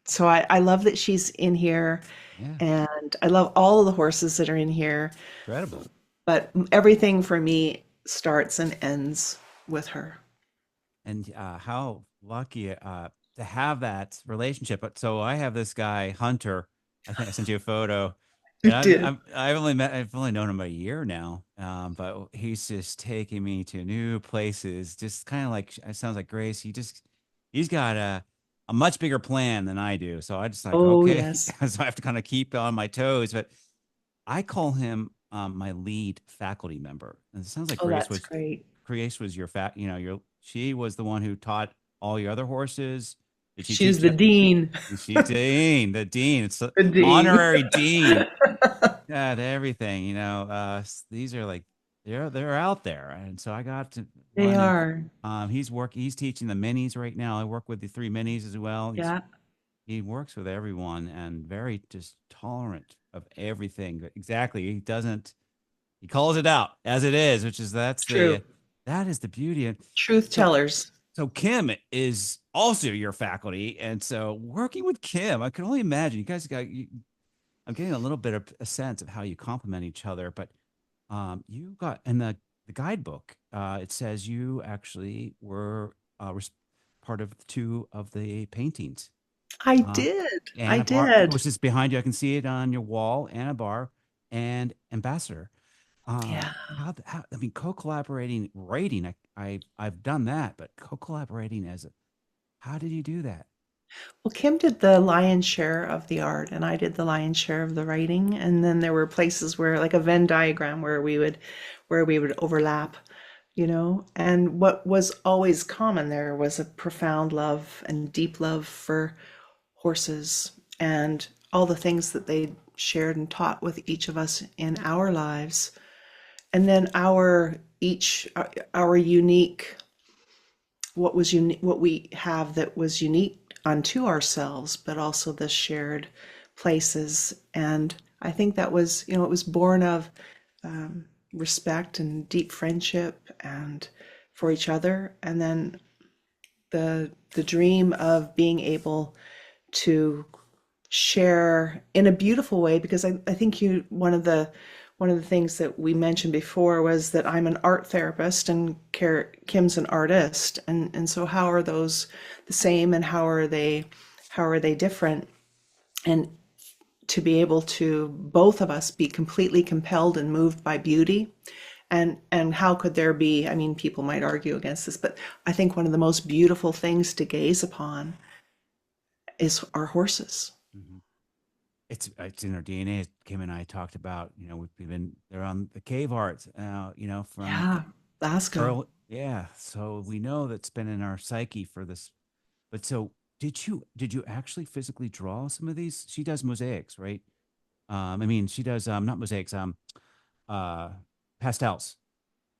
so I love that she's in here, yeah. and I love all of the horses that are in here. Incredible. But everything for me starts and ends with her. And how lucky to have that relationship. But so I have this guy Hunter. I think I sent you a photo, You and did. I've only known him a year now. But he's just taking me to new places. Just kind of like it sounds like Grace. He's got a much bigger plan than I do. So I just like Oh, okay, yes. so I have to kind of keep on my toes. But I call him my lead faculty member, and it sounds like Oh, that's great. Grace was your she was the one who taught all your other horses. Did she She's teach the you? dean. She dean, the dean. It's the The dean. honorary dean. Yeah, to everything. These are like they're out there, and so I got to They one, and are. he's teaching the minis right now. I work with the three minis as well. Yeah, He works with everyone and very just tolerant of everything. But exactly, he calls it out as it is, which is true. that is the beauty. And Truth so tellers. so Kim is also your faculty, and so working with Kim, I can only imagine you guys I'm getting a little bit of a sense of how you complement each other. But you got in the guidebook, it says you actually were part of two of the paintings. I Uh, did. I Anna Bar, did. which is behind you. I can see it on your wall. Anna Bar and Ambassador. Yeah. How I mean, co-collaborating writing. I've done that, but co-collaborating how did you do that? Well, Kim did the lion's share of the art, and I did the lion's share of the writing. And then there were places where, like a Venn diagram, where we would overlap, And what was always common there was a profound love and deep love for horses and all the things that they shared and taught with each of us in our lives. And then our unique, what we have that was unique unto ourselves, but also the shared places. And I think that was, it was born of respect and deep friendship and for each other. And then the dream of being able to share in a beautiful way, because I think one of the things that we mentioned before was that I'm an art therapist and Kim's an artist, and so how are those the same, and how are they How are they different? And to be able to both of us be completely compelled and moved by beauty. And how could there be, I mean, people might argue against this, but I think one of the most beautiful things to gaze upon is our horses. Mhm. It's in our DNA. Kim and I talked about, we've been they're on the cave art, from Yeah, ask them. early. Yeah, so we know that's been in our psyche for this. But so, did you actually physically draw some of these? She does mosaics, right? I mean, she does not mosaics, uh, pastels.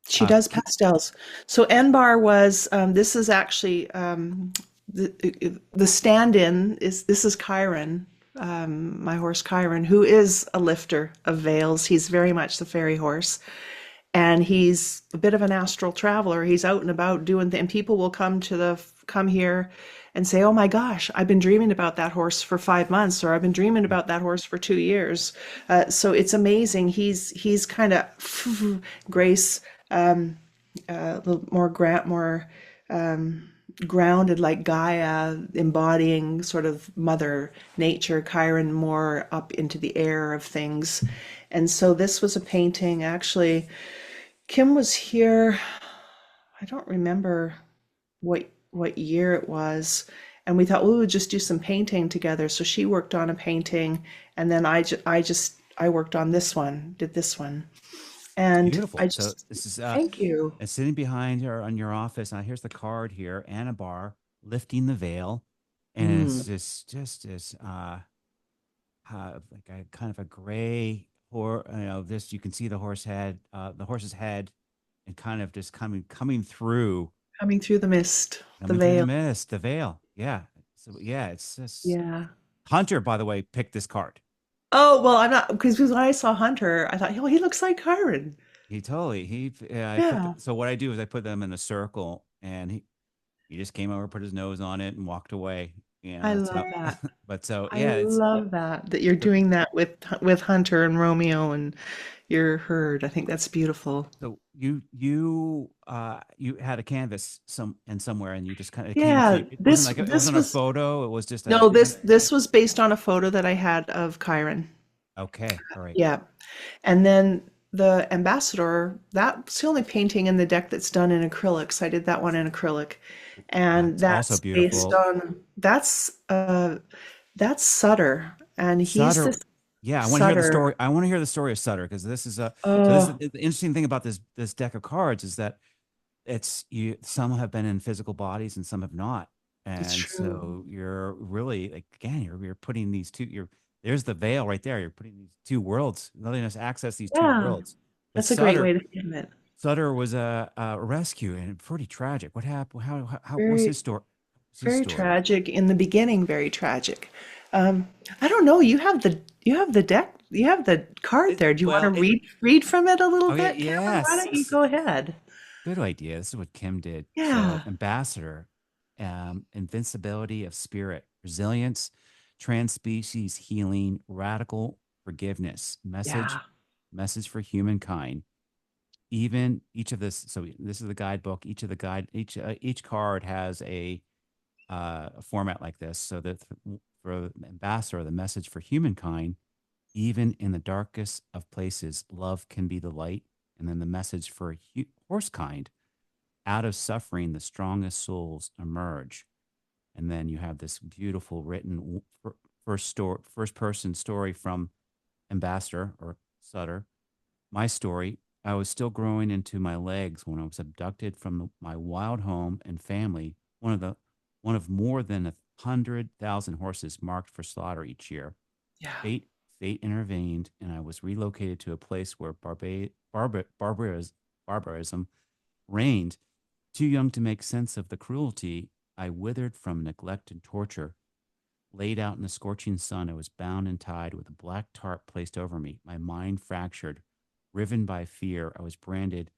She does Can, pastels. So Enbar was, this is actually, the stand-in is, this is Chiron, my horse Chiron, who is a lifter of veils. He's very much the fairy horse. And he's a bit of an astral traveler. He's out and about doing things, and people will come here and say, "Oh my gosh, I've been dreaming about that horse for 5 months, or I've been dreaming about that horse for 2 years." So it's amazing. He's kind of Grace, a little more grounded, like Gaia, embodying sort of Mother Nature. Chiron more up into the air of things. And so this was a painting actually. Kim was here, I don't remember what year it was, and we thought, well, we would just do some painting together. So she worked on a painting, and then I worked on this one, did this one. And I beautiful. So just this is thank you. and sitting behind her on your office. Now here's the card here, Anna Barr lifting the veil, and it's Mm, just this like a kind of a gray horse. This you can see the horse's head, and kind of just coming through, coming through the mist, the coming through the veil. mist, the veil. Yeah. So yeah, it's just Yeah. Hunter. By the way, picked this card. Oh, well, I'm not, because when I saw Hunter, I thought, oh, he looks like Chiron. He totally he I put Yeah, so what I do is I put them in a circle, and he just came over, put his nose on it, and walked away. I That's love how. that. But so I yeah, it's love that you're doing that with Hunter and Romeo and your herd. I think that's beautiful. so you had a canvas somewhere, and you just kind of it came to Yeah, you. It wasn't this like it this wasn't a was photo. It was just a no, this was based on a photo that I had of Chiron. okay. All right. Yeah. And then the ambassador, that's the only painting in the deck that's done in acrylics. I did that one in acrylic. And That's also that's based beautiful. on that's Sutter. And he's Sutter. this Yeah, I want to hear the Sutter. story. I want to hear the story of Sutter, because this is Oh, the interesting thing about this deck of cards is that it's you some have been in physical bodies and some have not. it's And true. so you're really like again, you're putting these two you're there's the veil right there. You're putting these two worlds, letting us access these two Yeah, worlds. But that's a great way to think of it. Sutter was a rescue and pretty tragic. What happened? What's his Very, story? What's his very story? tragic in the beginning, very tragic. I don't know. You have the deck, you have the card It, there. Do you want to well, it, read from it a little oh yeah, bit, Cameron? Why don't you yes. go ahead? Good idea. This is what Kim did. So, Yeah, ambassador, invincibility of spirit, resilience, trans-species healing, radical forgiveness, yeah, message for humankind. Even each of this. So this is the guidebook. Each card has a format like this. So that for ambassador, the message for humankind, even in the darkest of places, love can be the light. And then the message for horse kind, out of suffering, the strongest souls emerge. And then you have this beautiful written first person story from Ambassador or Sutter. My story: I was still growing into my legs when I was abducted from my wild home and family, one of more than 100,000 horses marked for slaughter each year. yeah, Fate, fate intervened, and I was relocated to a place where barbarism reigned. Too young to make sense of the cruelty, I withered from neglect and torture. Laid out in the scorching sun, I was bound and tied with a black tarp placed over me, my mind fractured. Riven by fear, I was branded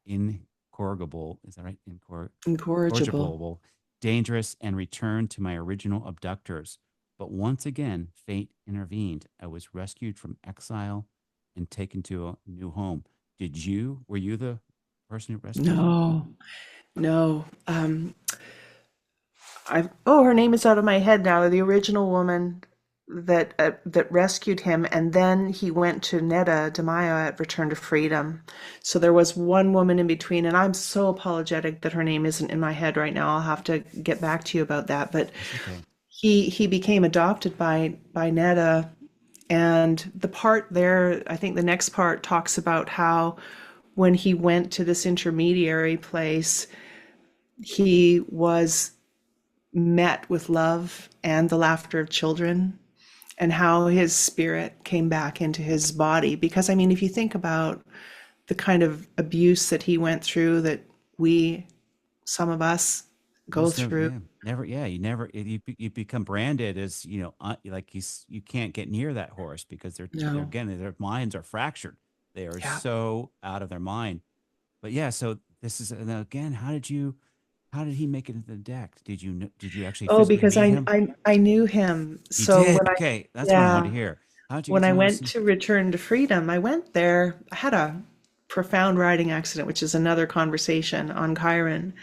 incorrigible. Is that right? incorrigible. Incorrigible, dangerous, and returned to my original abductors. But once again, fate intervened. I was rescued from exile and taken to a new home. Were you the person who rescued you? No, no. her name is out of my head now. The original woman that rescued him, and then he went to Netta de Mayo at Return to Freedom. So there was one woman in between, and I'm so apologetic that her name isn't in my head right now. I'll have to get back to you about that. But That's okay. he became adopted by Netta, and the part there, I think the next part talks about how when he went to this intermediary place, he was met with love and the laughter of children, and how his spirit came back into his body. Because, I mean, if you think about the kind of abuse that he went through, that some of us go Most never, through. yeah, never, yeah. You never, you become branded as like you can't get near that horse because they're No. again their minds are fractured. They are Yeah. so out of their mind. But yeah, so this is, and then again, how did he make it into the deck? Did you actually Oh, physically because meet him? I knew him. You So did. Okay, that's what I wanted yeah, to hear. How did you get when to I know this? went to Return to Freedom, I went there. I had a profound riding accident, which is another conversation on Chiron.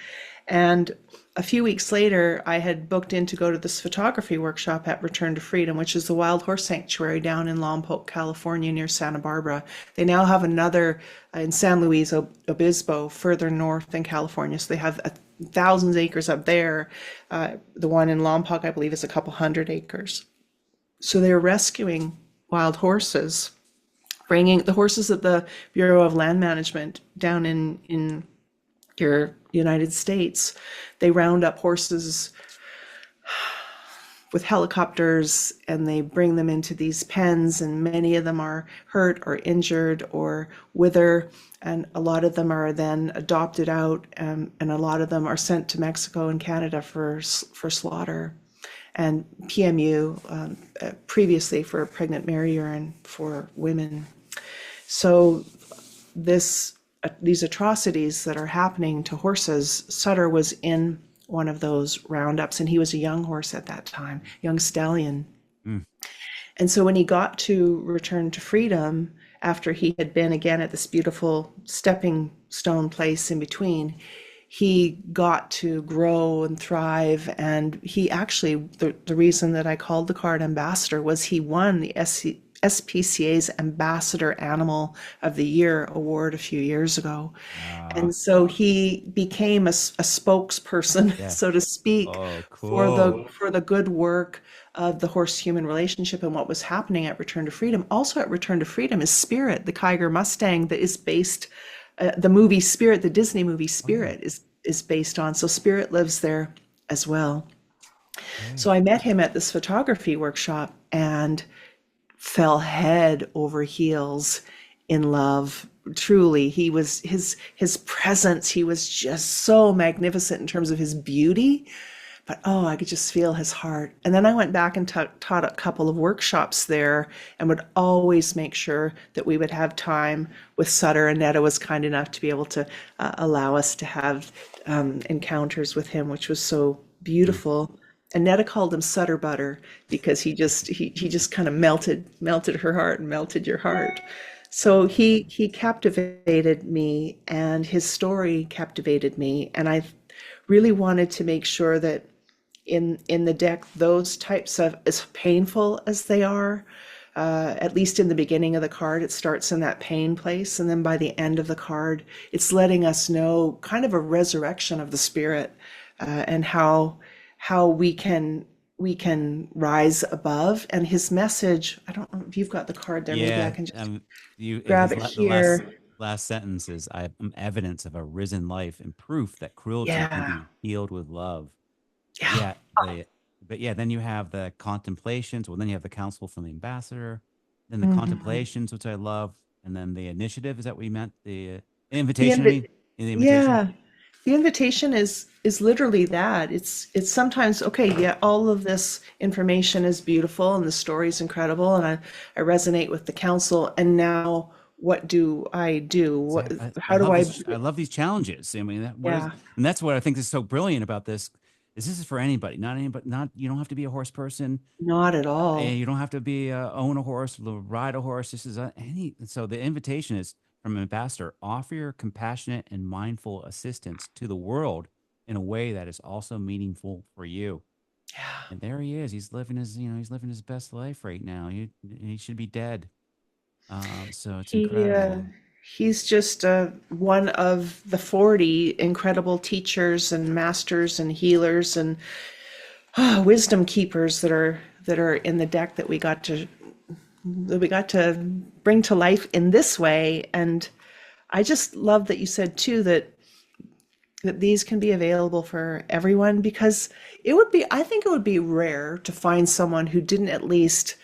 And a few weeks later, I had booked in to go to this photography workshop at Return to Freedom, which is the wild horse sanctuary down in Lompoc, California, near Santa Barbara. They now have another in San Luis Obispo, further north in California. So they have thousands of acres up there. The one in Lompoc, I believe, is a couple hundred acres. So they're rescuing wild horses, bringing the horses at the Bureau of Land Management down in your United States. They round up horses with helicopters and they bring them into these pens, and many of them are hurt or injured or wither, and a lot of them are then adopted out, and a lot of them are sent to Mexico and Canada for slaughter, and PMU, previously for pregnant mare urine for women. So this these atrocities that are happening to horses, Sutter was in one of those roundups, and he was a young horse at that time, young stallion. Mm, And so when he got to Return to Freedom, after he had been again at this beautiful stepping stone place in between, he got to grow and thrive. And he actually, the reason that I called the card ambassador was he won the SPCA's Ambassador Animal of the Year award a few years ago. uh, And so he became a spokesperson, yeah. so to speak, Oh, for the cool. for the good work of the horse-human relationship and what was happening at Return to Freedom. Also at Return to Freedom is Spirit, the Kiger Mustang that is based, the movie Spirit, the Disney movie Oh yeah. Spirit is based on. So Spirit lives there as well. So Okay. I met him at this photography workshop and fell head over heels in love. Truly, he was his presence, he was just so magnificent in terms of his beauty, but oh, I could just feel his heart. And then I went back and taught a couple of workshops there, and would always make sure that we would have time with Sutter, and Netta was kind enough to be able to allow us to have encounters with him, which was so Mm, beautiful. And Netta called him Sutter Butter because he just kind of melted her heart and melted your heart. So he captivated me, and his story captivated me, and I really wanted to make sure that in the deck, those types of, as painful as they are, at least in the beginning of the card, it starts in that pain place, and then by the end of the card, it's letting us know kind of a resurrection of the spirit, and how we can rise above. And his message, I don't know if you've got the card there, maybe I yeah. can just You grab his it the last here. sentence is, "I am evidence of a risen life and proof that cruelty can Yeah, be healed with love." yeah. Yeah, but yeah, then you have the contemplations. Well, then you have the counsel from the ambassador, then the Mhm. contemplations, which I love, and then the initiative. Is that what you meant? The The invitation. I invi- mean, in the invitation. yeah, the invitation is literally that. It's sometimes okay, yeah, all of this information is beautiful and the story is incredible, and I resonate with the council, and now what do I do? What, Exactly. I how do love I, this. I love these challenges. I mean, what is, yeah, and that's what I think is so brilliant about this. Is this is for anybody, not anybody, not you don't have to be a horse person. not at all. You don't have to be own a horse, ride a horse. This is any. So the invitation is from ambassador: offer your compassionate and mindful assistance to the world in a way that is also meaningful for you. Yeah. And there he is. He's living his, he's living his best life right now. He should be dead. So it's He incredible. he's just one of the 40 incredible teachers and masters and healers and wisdom keepers that are in the deck that we got to bring to life in this way. And I just love that you said too that these can be available for everyone, because I think it would be rare to find someone who didn't at least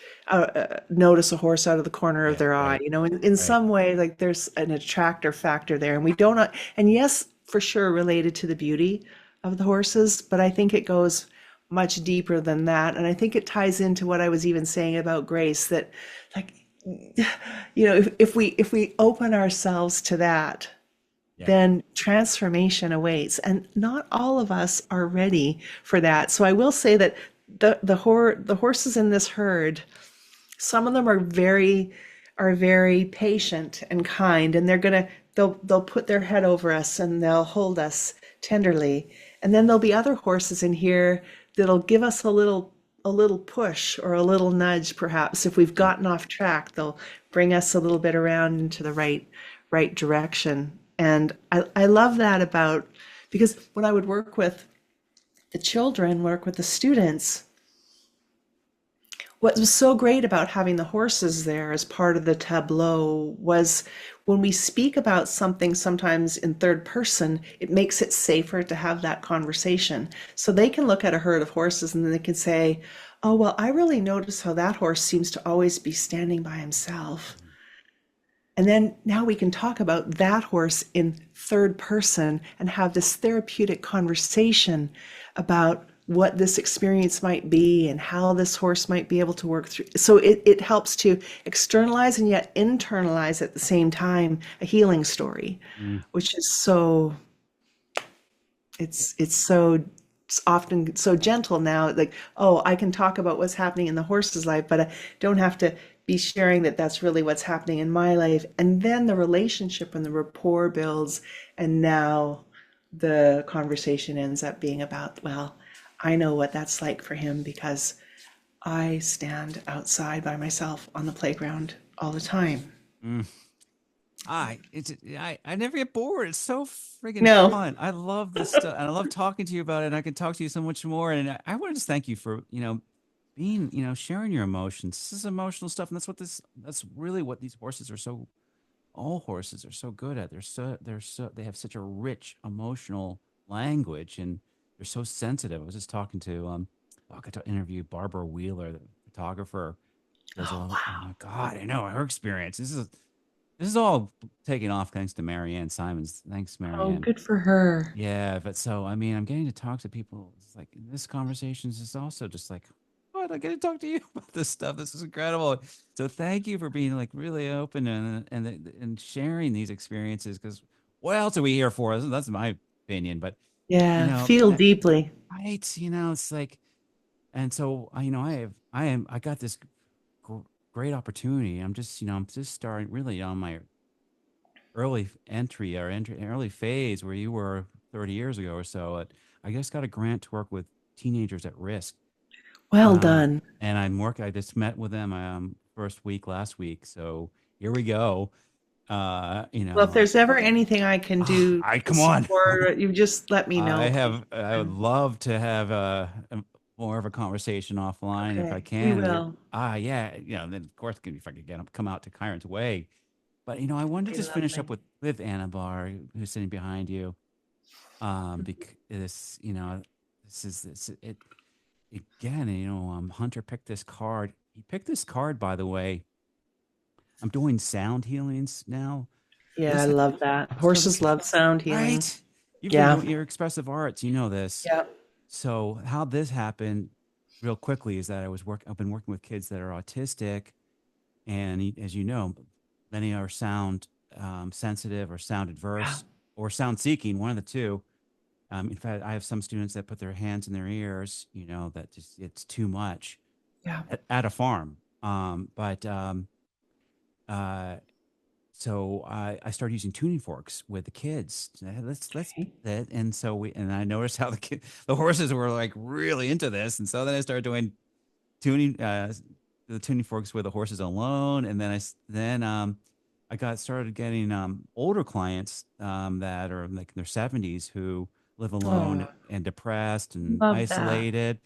notice a horse out of the corner of Yeah, their eye. right, In right. some way, like there's an attractor factor there, and we don't know, and yes, for sure related to the beauty of the horses, but I think it goes much deeper than that. And I think it ties into what I was even saying about Grace, that like, if we open ourselves to that, Yeah. then transformation awaits. And not all of us are ready for that. So I will say that the horses in this herd, some of them are very patient and kind, and they'll put their head over us and they'll hold us tenderly. And then there'll be other horses in here that'll give us a little push or a little nudge, perhaps if we've Mm. gotten off track. They'll bring us a little bit around into the right direction. And I love that about, because when I would work with the children, work with the students, what was so great about having the horses there as part of the tableau was when we speak about something sometimes in third person, it makes it safer to have that conversation. So they can look at a herd of horses and then they can say, oh, well, I really notice how that horse seems to always be standing by himself. And then now we can talk about that horse in third person and have this therapeutic conversation about what this experience might be and how this horse might be able to work through. So it helps to externalize and yet internalize at the same time a healing story, Mm. which is it's often so gentle now. Like, oh, I can talk about what's happening in the horse's life, but I don't have to be sharing that that's really what's happening in my life. And then the relationship and the rapport builds, and now the conversation ends up being about, well, I know what that's like for him because I stand outside by myself on the playground all the time. Mm. I never get bored. It's so friggin' No. fun. I love this stuff, and I love talking to you about it. And I can talk to you so much more. And I want to just thank you for being sharing your emotions. This is emotional stuff, and that's really what these horses are so. All horses are so good at. They have such a rich emotional language, and they're so sensitive. I was just talking to I got to interview Barbara Wheeler, the photographer. Does Oh, all, oh wow. my God, I know her experience. This is all taking off thanks to Marianne Simons. Thanks, Oh, Marianne. good for her. Yeah, but so I mean, I'm getting to talk to people. It's like this conversation is also just like, what? I get to talk to you about this stuff. This is incredible. So thank you for being like really open and sharing these experiences. Because what else are we here for? That's my opinion. But Yeah, feel deeply. right, it's like, and so I got this gr- great opportunity. I'm just starting really on my early phase where you were 30 years ago or so. I just got a grant to work with teenagers at risk. Well done. And I just met with them first week last week. So here we go. Uh, you Well, if know, there's ever anything I can do I to come on. support, you just let me know, please. I would love to have more of a conversation offline if I Okay, we can. will. Yeah, then of course if I could come out to Kyron's Way. But I wanted to Be just finish up lovely. with Anna Bar, who's sitting behind you. Because this is this it again. Hunter picked this card. He picked this card, by the way. I'm doing sound healings now. Yeah, I This love that. so Horses this love sound healing. right. You've been Yeah. doing your expressive arts. You know this. Yeah. So how this happened real quickly is that I've been working with kids that are autistic, and as you know, many are sound sensitive or sound Yeah. adverse or sound seeking, one of the two. In fact, I have some students that put their hands in their ears, that just it's too much Yeah. at a farm. But uh, so I started using tuning forks with the kids. Let's Okay. that, and so and I noticed how the horses were like really into this, and so then I started doing tuning the tuning forks with the horses alone, and then I got started getting older clients that are like in their 70s who live alone Oh, and depressed and love that. isolated,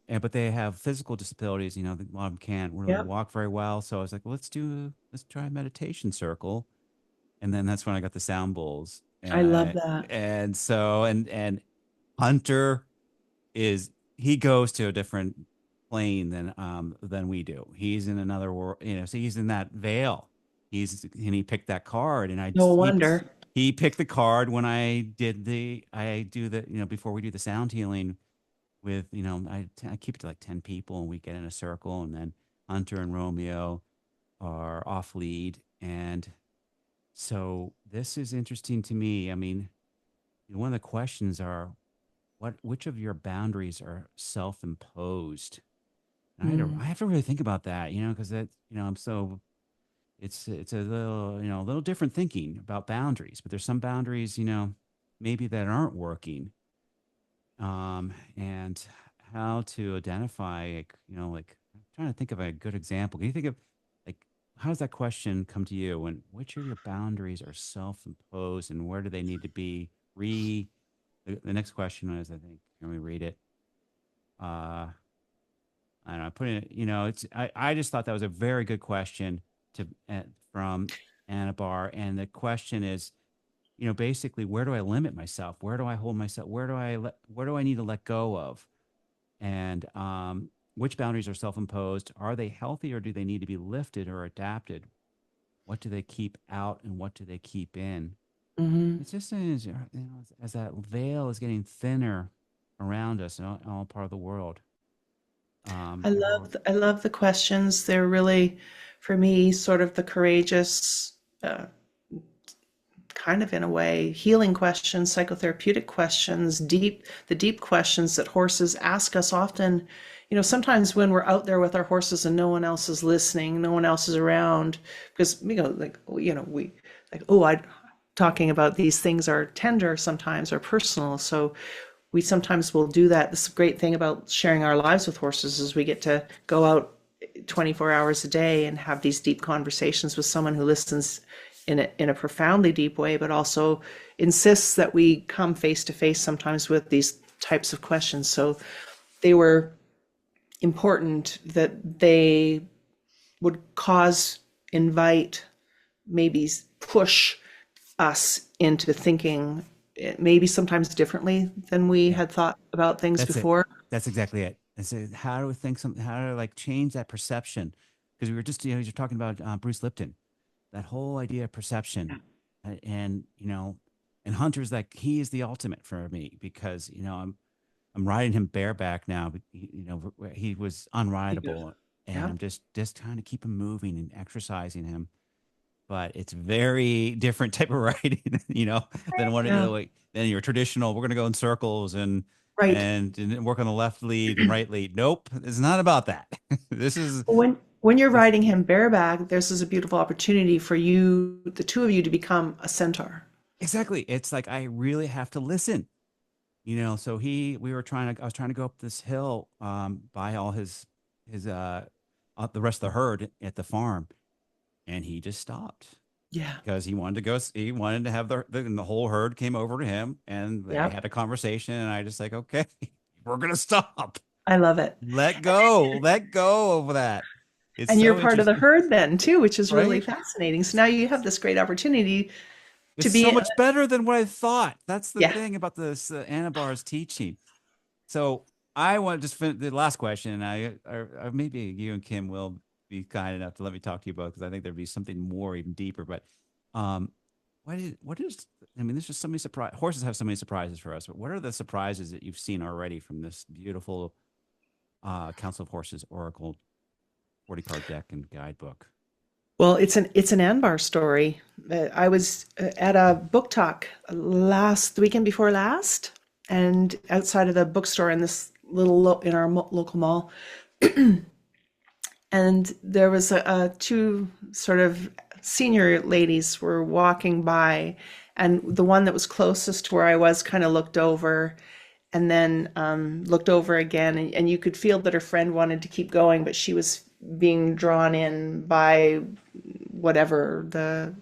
and but they have physical disabilities. A lot of them can't really Yep. walk very well. So I was like, well, let's try a meditation circle, and then that's when I got the sound bowls, I love that. and so and Hunter is he goes to a different plane than we do. He's in another world, so he's in that veil. He picked that card, and No wonder. he picked the card when I do the before we do the sound healing with I keep it to like 10 people, and we get in a circle, and then Hunter and Romeo are off lead. And so this is interesting to me. I mean, one of the questions are which of your boundaries are self-imposed? And Mm. I have to really think about that, because I'm so it's a little, a little different thinking about boundaries, but there's some boundaries, maybe that aren't working. And how to identify, like I'm trying to think of a good example. Can you think of like how does that question come to you when which of your boundaries are self-imposed and where do they need to be the next question is, I think, can we read it? Uh, I don't know. I put it, I just thought that was a very good question to from Anna Barr. And the question is, basically, where do I limit myself? Where do I hold myself? Where do I need to let go of? And which boundaries are self-imposed? Are they healthy or do they need to be lifted or adapted? What do they keep out and what do they keep in? Hmm. It's just as that veil is getting thinner around us in all part of the world. Everyone, I love the questions. They're really, for me, sort of the courageous, uh, kind of in a way, healing questions, psychotherapeutic questions, the deep questions that horses ask us often. Sometimes when we're out there with our horses and no one else is listening, no one else is around, because like we like I talking about these things are tender sometimes or personal. So we sometimes will do that. This great thing about sharing our lives with horses is we get to go out 24 hours a day and have these deep conversations with someone who listens in a profoundly deep way, but also insists that we come face to face sometimes with these types of questions. So they were important that they would invite, maybe push us into thinking maybe sometimes differently than we yeah, had thought about things that's it. before. That's exactly it. And so how do we think something? How to like change that perception? Because we were just you're talking about Bruce Lipton, that whole idea of perception, and and Hunter's like he is the ultimate for me because I'm riding him bareback now. But he was unrideable, and Yeah. I'm just trying to keep him moving and exercising him. But it's very different type of riding, than Yeah. than your traditional. We're gonna go in circles Right. and work on the left lead and right lead. Nope, it's not about that. This is When you're this riding him bareback, this is a beautiful opportunity for you, the two of you, to become a centaur. exactly. It's like I really have to listen. So I was trying to go up this hill by all his the rest of the herd at the farm, and he just stopped Yeah. because he wanted to have and the whole herd came over to him and they Yep. had a conversation, and I just like, okay, we're gonna stop. I love it. Let go of that. It's And you're so part of the interesting, herd then too, which is really right? fascinating. So now you have this great opportunity It's to so be, much better than what I thought. That's the yeah, thing about this Anabar's teaching. So I want to just finish the last question, and maybe you and Kim will be kind enough to let me talk to you both because I think there'd be something more even deeper. But um, what is? I mean, there's just so many surprise. Horses have so many surprises for us. But what are the surprises that you've seen already from this beautiful Council of Horses Oracle 40 card deck and guidebook? well, it's an Anbar story. I was at a book talk the weekend before last, and outside of the bookstore in this in our local mall, and there was two sort of senior ladies were walking by, and the one that was closest to where I was kind of looked over and then looked over again, and you could feel that her friend wanted to keep going, but she was being drawn in by whatever the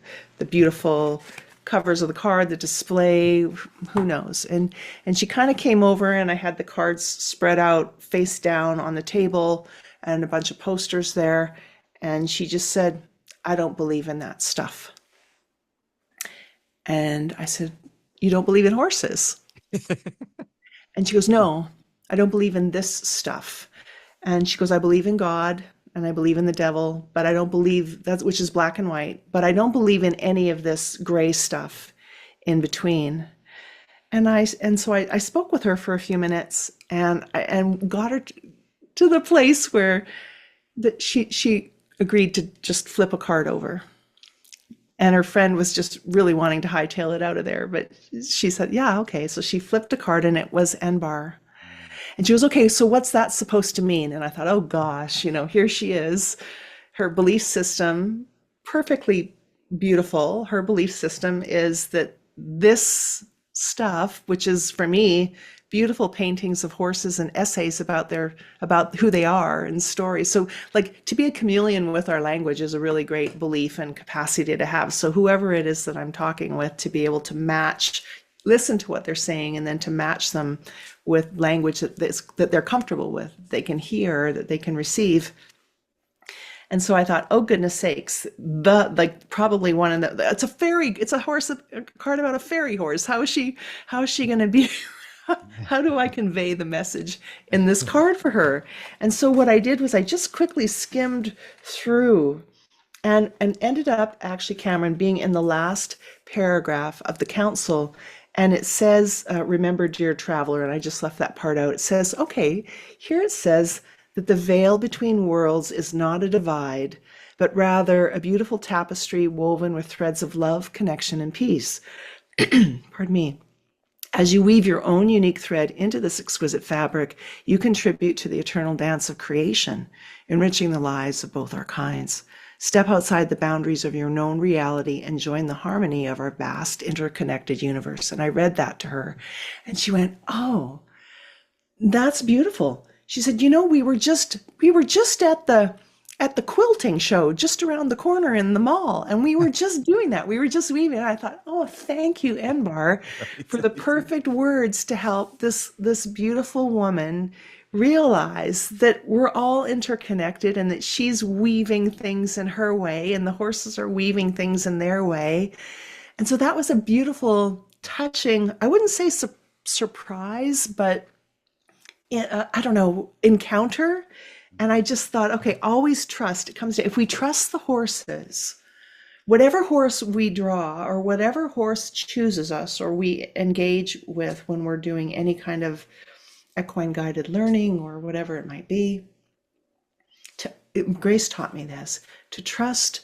beautiful covers of the card, the display, who knows. And she kind of came over, and I had the cards spread out face down on the table and a bunch of posters there, and she just said, "I don't believe in that stuff." And I said, "You don't believe in horses?" And she goes, "No, I don't believe in this stuff." And she goes, "I believe in God and I believe in the devil, but I don't believe that, which is black and white, but I don't believe in any of this gray stuff in between." And so I spoke with her for a few minutes, and got her to the place where that she agreed to just flip a card over. And her friend was just really wanting to hightail it out of there, but she said, "Yeah, okay." So she flipped a card, and it was Enbar. And she goes, "Okay, so what's that supposed to mean?" And I thought, oh gosh, here she is. Her belief system, perfectly beautiful. Her belief system is that this stuff, which is for me, beautiful paintings of horses and essays about who they are and stories. So like to be a chameleon with our language is a really great belief and capacity to have. So whoever it is that I'm talking with, to be able to match, listen to what they're saying, and then to match them with language that they're comfortable with, they can hear, that they can receive. And so I thought, oh goodness sakes, probably one of the, it's a horse, a card about a fairy horse. How is she going to be? How do I convey the message in this card for her? And so what I did was I just quickly skimmed through and ended up actually, Cameron, being in the last paragraph of the council. And it says, "Remember, dear traveler," and I just left that part out. It says, okay, here it says that the veil between worlds is not a divide, but rather a beautiful tapestry woven with threads of love, connection, and peace. Pardon me. As you weave your own unique thread into this exquisite fabric, you contribute to the eternal dance of creation, enriching the lives of both our kinds. Step outside the boundaries of your known reality and join the harmony of our vast interconnected universe. And I read that to her, and she went, "Oh, that's beautiful." She said, we were just at the quilting show just around the corner in the mall, and we were just doing that. We were just weaving. And I thought, oh, thank you, Enbar, for the perfect words to help this beautiful woman realize that we're all interconnected, and that she's weaving things in her way and the horses are weaving things in their way. And so that was a beautiful, touching, I wouldn't say surprise, but I don't know, encounter. And I just thought, okay, always trust. It comes to, if we trust the horses, whatever horse we draw or whatever horse chooses us or we engage with when we're doing any kind of equine guided learning or whatever it might be, Grace taught me this, to trust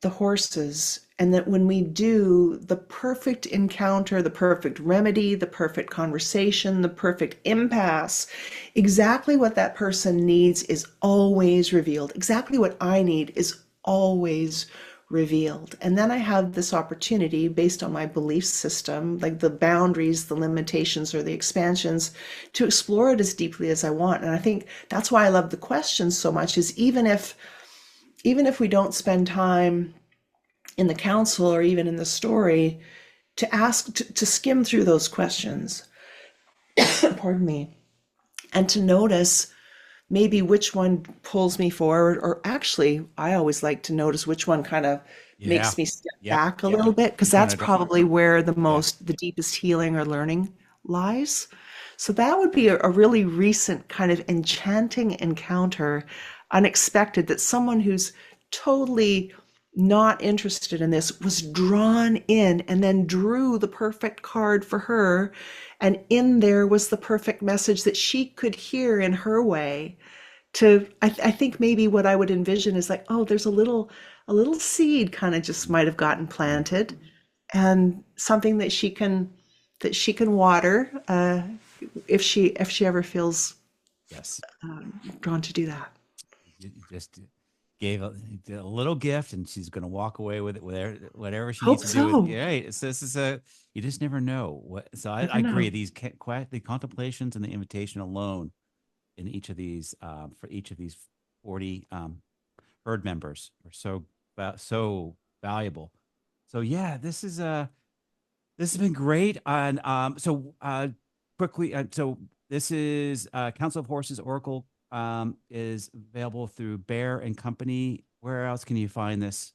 the horses, and that when we do, the perfect encounter, the perfect remedy, the perfect conversation, the perfect impasse, exactly what that person needs is always revealed. Exactly what I need is always revealed. And then I have this opportunity, based on my belief system, like the boundaries, the limitations, or the expansions, to explore it as deeply as I want. And I think that's why I love the questions so much, is even if we don't spend time in the council or even in the story, to ask, to skim through those questions, pardon me, and to notice maybe which one pulls me forward, or actually, I always like to notice which one kind of Yeah. makes me step Yep. back a Yep. little bit, because Each one that's a different. probably where Yeah. the deepest healing or learning lies. So that would be a really recent kind of enchanting encounter, unexpected, that someone who's totally not interested in this was drawn in and then drew the perfect card for her. And in there was the perfect message that she could hear in her way. I think maybe what I would envision is like, oh, there's a little seed kind of just might have gotten planted, and something that she can water, if she ever feels Yes. drawn to do that. You just gave a little gift, and she's going to walk away with it, whatever she needs Hope to do with. so. Yeah, right. So this is you just never know what. So I Never agree. know. The contemplations and the invitation alone in each of these, for each of these 40 herd members are so valuable. So yeah, this has been great. And quickly, so this is Council of Horses Oracle is available through Bear and Company. Where else can you find this?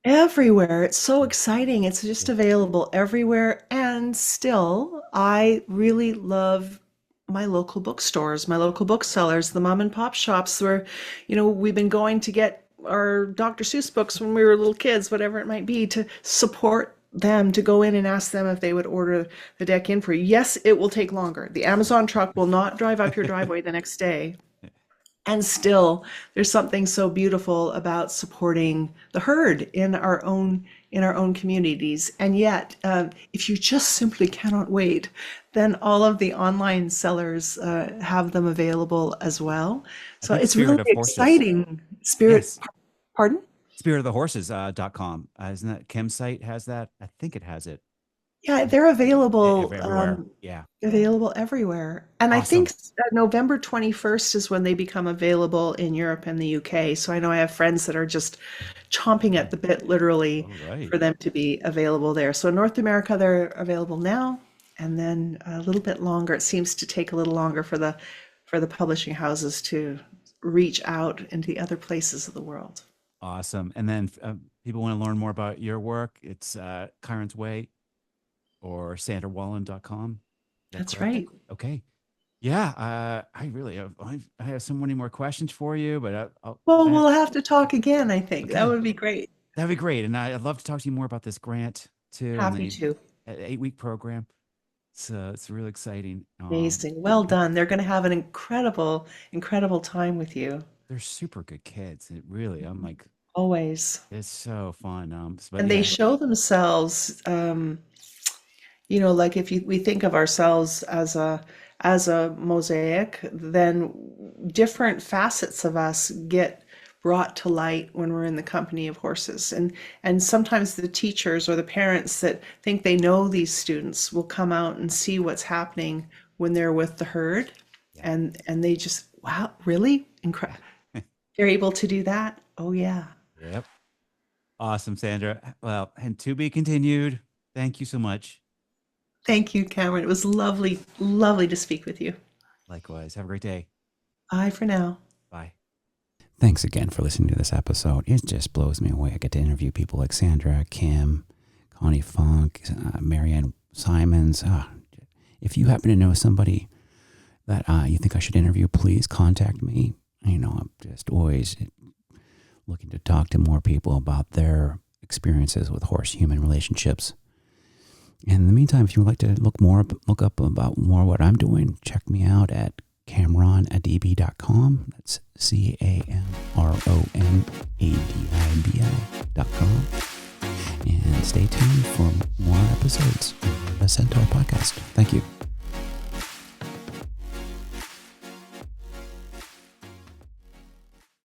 Everywhere. It's so Yeah, exciting. It's just yeah, available everywhere. And still, I really love my local bookstores, my local booksellers, the mom and pop shops where, we've been going to get our Dr. Seuss books when we were little kids, whatever it might be, to support them, to go in and ask them if they would order the deck in for you. Yes, it will take longer. The Amazon truck will not drive up your driveway the next day. And still, there's something so beautiful about supporting the herd in our own communities. And yet, if you just simply cannot wait, then all of the online sellers have them available as well. I So think it's Spirit really of Horses. exciting. Spirit, Yes, pardon? spiritofthehorses.com. Isn't that Kim's site has that? I think it has it. Yeah, they're available. Everywhere. Yeah, Available everywhere. And I think awesome. November 21st is when they become available in Europe and the UK. So I know I have friends that are just chomping at the bit, literally, All right. for them to be available there. So in North America, they're available now, and then a little bit longer. It seems to take a little longer for the publishing houses to reach out into the other places of the world. Awesome. And then people want to learn more about your work. It's Chiron's Way or sandrawallin.com. Is that That's correct? right. Okay. Yeah. I really I have so many more questions for you, but Well, we'll have to talk again, I think. That okay. would be great. That'd be great. And I'd love to talk to you more about this grant too, and Happy the to. 8-week program. So it's really exciting. Amazing. Well done. They're going to have an incredible, incredible time with you. They're super good kids. It really, I'm like, Always. it's so fun. But And they yeah, show themselves, like if we think of ourselves as a mosaic, then different facets of us get brought to light when we're in the company of horses. And sometimes the teachers or the parents that think they know these students will come out and see what's happening when they're with the herd. yeah. And they just, wow, really? Incredible. They're able to do that? Oh yeah. Yep. Awesome, Sandra. Well, and to be continued. Thank you so much. Thank you, Cameron. It was lovely, lovely to speak with you. Likewise. Have a great day. Bye for now. Bye. Thanks again for listening to this episode. It just blows me away. I get to interview people like Sandra, Kim, Connie Funk, Marianne Simons. If you happen to know somebody that you think I should interview, please contact me. I'm just always looking to talk to more people about their experiences with horse-human relationships. In the meantime, if you would like to look up about more what I'm doing, check me out at CamronAdibi.com. That's CamronAdibi.com. And stay tuned for more episodes of the Centaur Podcast. Thank you.